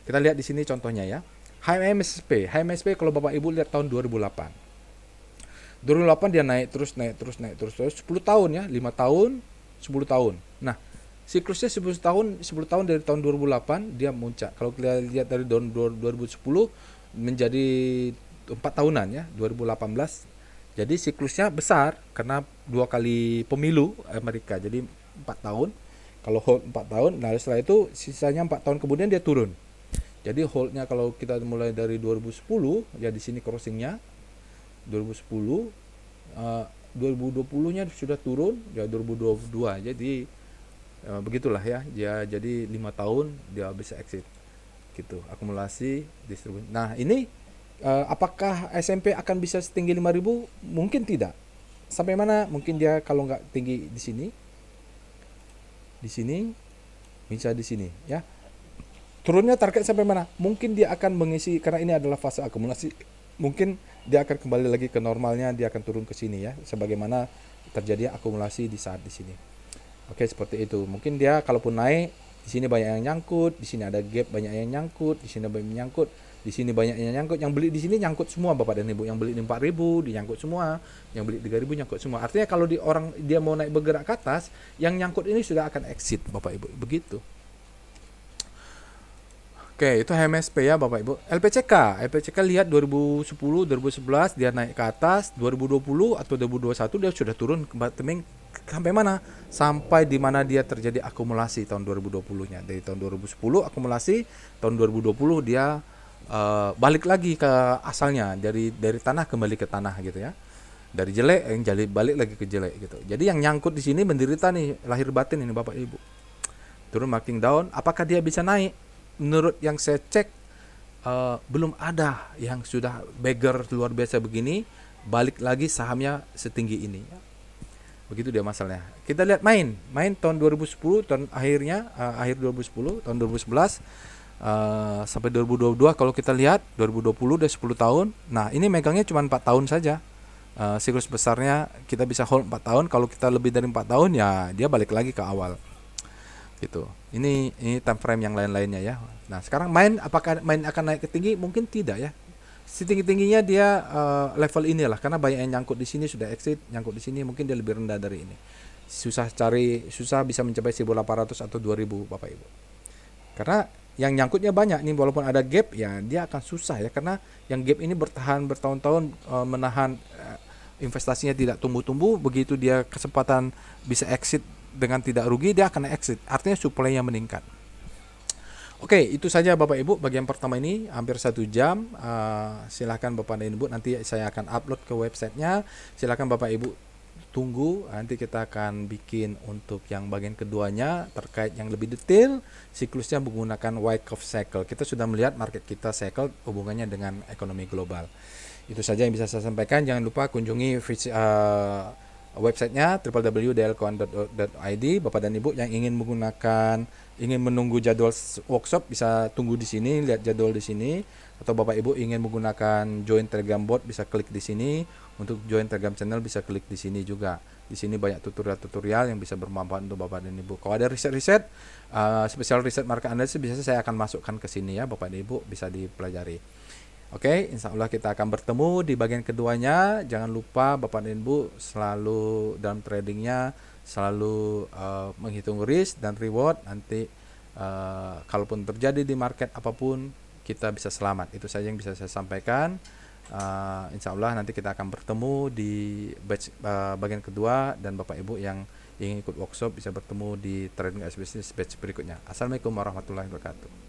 Kita lihat di sini contohnya ya. HMSP kalau Bapak Ibu lihat tahun 2008. 2008 dia naik terus 10 tahun ya, 5 tahun, 10 tahun. Nah, siklusnya 10 tahun dari tahun 2008 dia muncak. Kalau kita lihat dari tahun 2010 menjadi 4 tahunan ya, 2018. Jadi siklusnya besar karena 2 kali pemilu Amerika. Jadi 4 tahun. Kalau hold 4 tahun, nah setelah itu sisanya 4 tahun kemudian dia turun. Jadi holdnya kalau kita mulai dari 2010 ya di sini crossingnya 2010, 2020-nya sudah turun ya 2022. Jadi begitulah ya, dia jadi 5 tahun dia bisa exit gitu, akumulasi distribusi. Nah ini apakah SMP akan bisa setinggi 5.000? Mungkin tidak. Sampai mana? Mungkin dia kalau nggak tinggi di sini bisa di sini ya. Turunnya target sampai mana? Mungkin dia akan mengisi, karena ini adalah fase akumulasi, mungkin dia akan kembali lagi ke normalnya, dia akan turun ke sini ya, sebagaimana terjadi akumulasi di saat di sini. Oke, seperti itu. Mungkin dia kalaupun naik, di sini banyak yang nyangkut, di sini ada gap banyak yang nyangkut, di sini banyak yang nyangkut, di sini banyak yang nyangkut. Yang beli di sini nyangkut semua Bapak dan Ibu. Yang beli di 4.000 dinyangkut semua, yang beli 3.000 nyangkut semua. Artinya kalau dia mau naik bergerak ke atas, yang nyangkut ini sudah akan exit Bapak Ibu. Begitu. Oke, itu HMSP ya Bapak Ibu. LPCK lihat 2010, 2011 dia naik ke atas, 2020 atau 2021 dia sudah turun ke bottoming sampai mana? Sampai di mana dia terjadi akumulasi tahun 2020-nya. Dari tahun 2010 akumulasi, tahun 2020 dia balik lagi ke asalnya, dari tanah kembali ke tanah gitu ya. Dari jelek yang jadi balik lagi ke jelek gitu. Jadi yang nyangkut di sini menderita nih lahir batin ini Bapak Ibu. Turun marking down, apakah dia bisa naik? Menurut yang saya cek belum ada yang sudah beggar luar biasa begini balik lagi sahamnya setinggi ini. Begitu dia masalahnya. Kita lihat main tahun 2010, tahun akhirnya akhir 2010, tahun 2011 sampai 2022. Kalau kita lihat 2020 udah 10 tahun. Nah, ini megangnya cuma 4 tahun saja. Siklus besarnya kita bisa hold 4 tahun. Kalau kita lebih dari 4 tahun ya dia balik lagi ke awal. Gitu. Ini time frame yang lain-lainnya ya. Nah, sekarang apakah main akan naik ke tinggi? Mungkin tidak ya. Setinggi-tingginya dia level inilah, karena banyak yang nyangkut di sini sudah exit, nyangkut di sini mungkin dia lebih rendah dari ini. Susah bisa mencapai 1.800 atau 2.000 Bapak Ibu. Karena yang nyangkutnya banyak nih, walaupun ada gap ya dia akan susah ya, karena yang gap ini bertahan bertahun-tahun menahan investasinya tidak tumbuh-tumbuh. Begitu dia kesempatan bisa exit dengan tidak rugi, dia akan exit. Artinya supply-nya meningkat. Oke, itu saja Bapak Ibu bagian pertama ini, hampir 1 jam. Silahkan Bapak dan Ibu, nanti saya akan upload ke websitenya. Silahkan Bapak Ibu tunggu, nanti kita akan bikin untuk yang bagian keduanya terkait yang lebih detail. Siklusnya menggunakan Wyckoff cycle. Kita sudah melihat market kita cycle hubungannya dengan ekonomi global. Itu saja yang bisa saya sampaikan. Jangan lupa kunjungi websitenya www.dlcoan.id. Bapak dan Ibu yang ingin menunggu jadwal workshop bisa tunggu di sini, lihat jadwal di sini. Atau Bapak Ibu ingin menggunakan join Telegram bot, bisa klik di sini. Untuk join Telegram channel bisa klik di sini juga. Di sini banyak tutorial yang bisa bermanfaat untuk Bapak dan Ibu. Kalau ada riset spesial riset market analysis, biasanya saya akan masukkan ke sini ya Bapak dan Ibu, bisa dipelajari. Oke, insya Allah kita akan bertemu di bagian keduanya. Jangan lupa Bapak dan Ibu selalu dalam tradingnya selalu menghitung risk dan reward. Nanti kalaupun terjadi di market apapun kita bisa selamat. Itu saja yang bisa saya sampaikan. Insya Allah nanti kita akan bertemu di batch bagian kedua, dan Bapak Ibu yang ingin ikut workshop bisa bertemu di Trading as Business batch berikutnya. Assalamualaikum warahmatullahi wabarakatuh.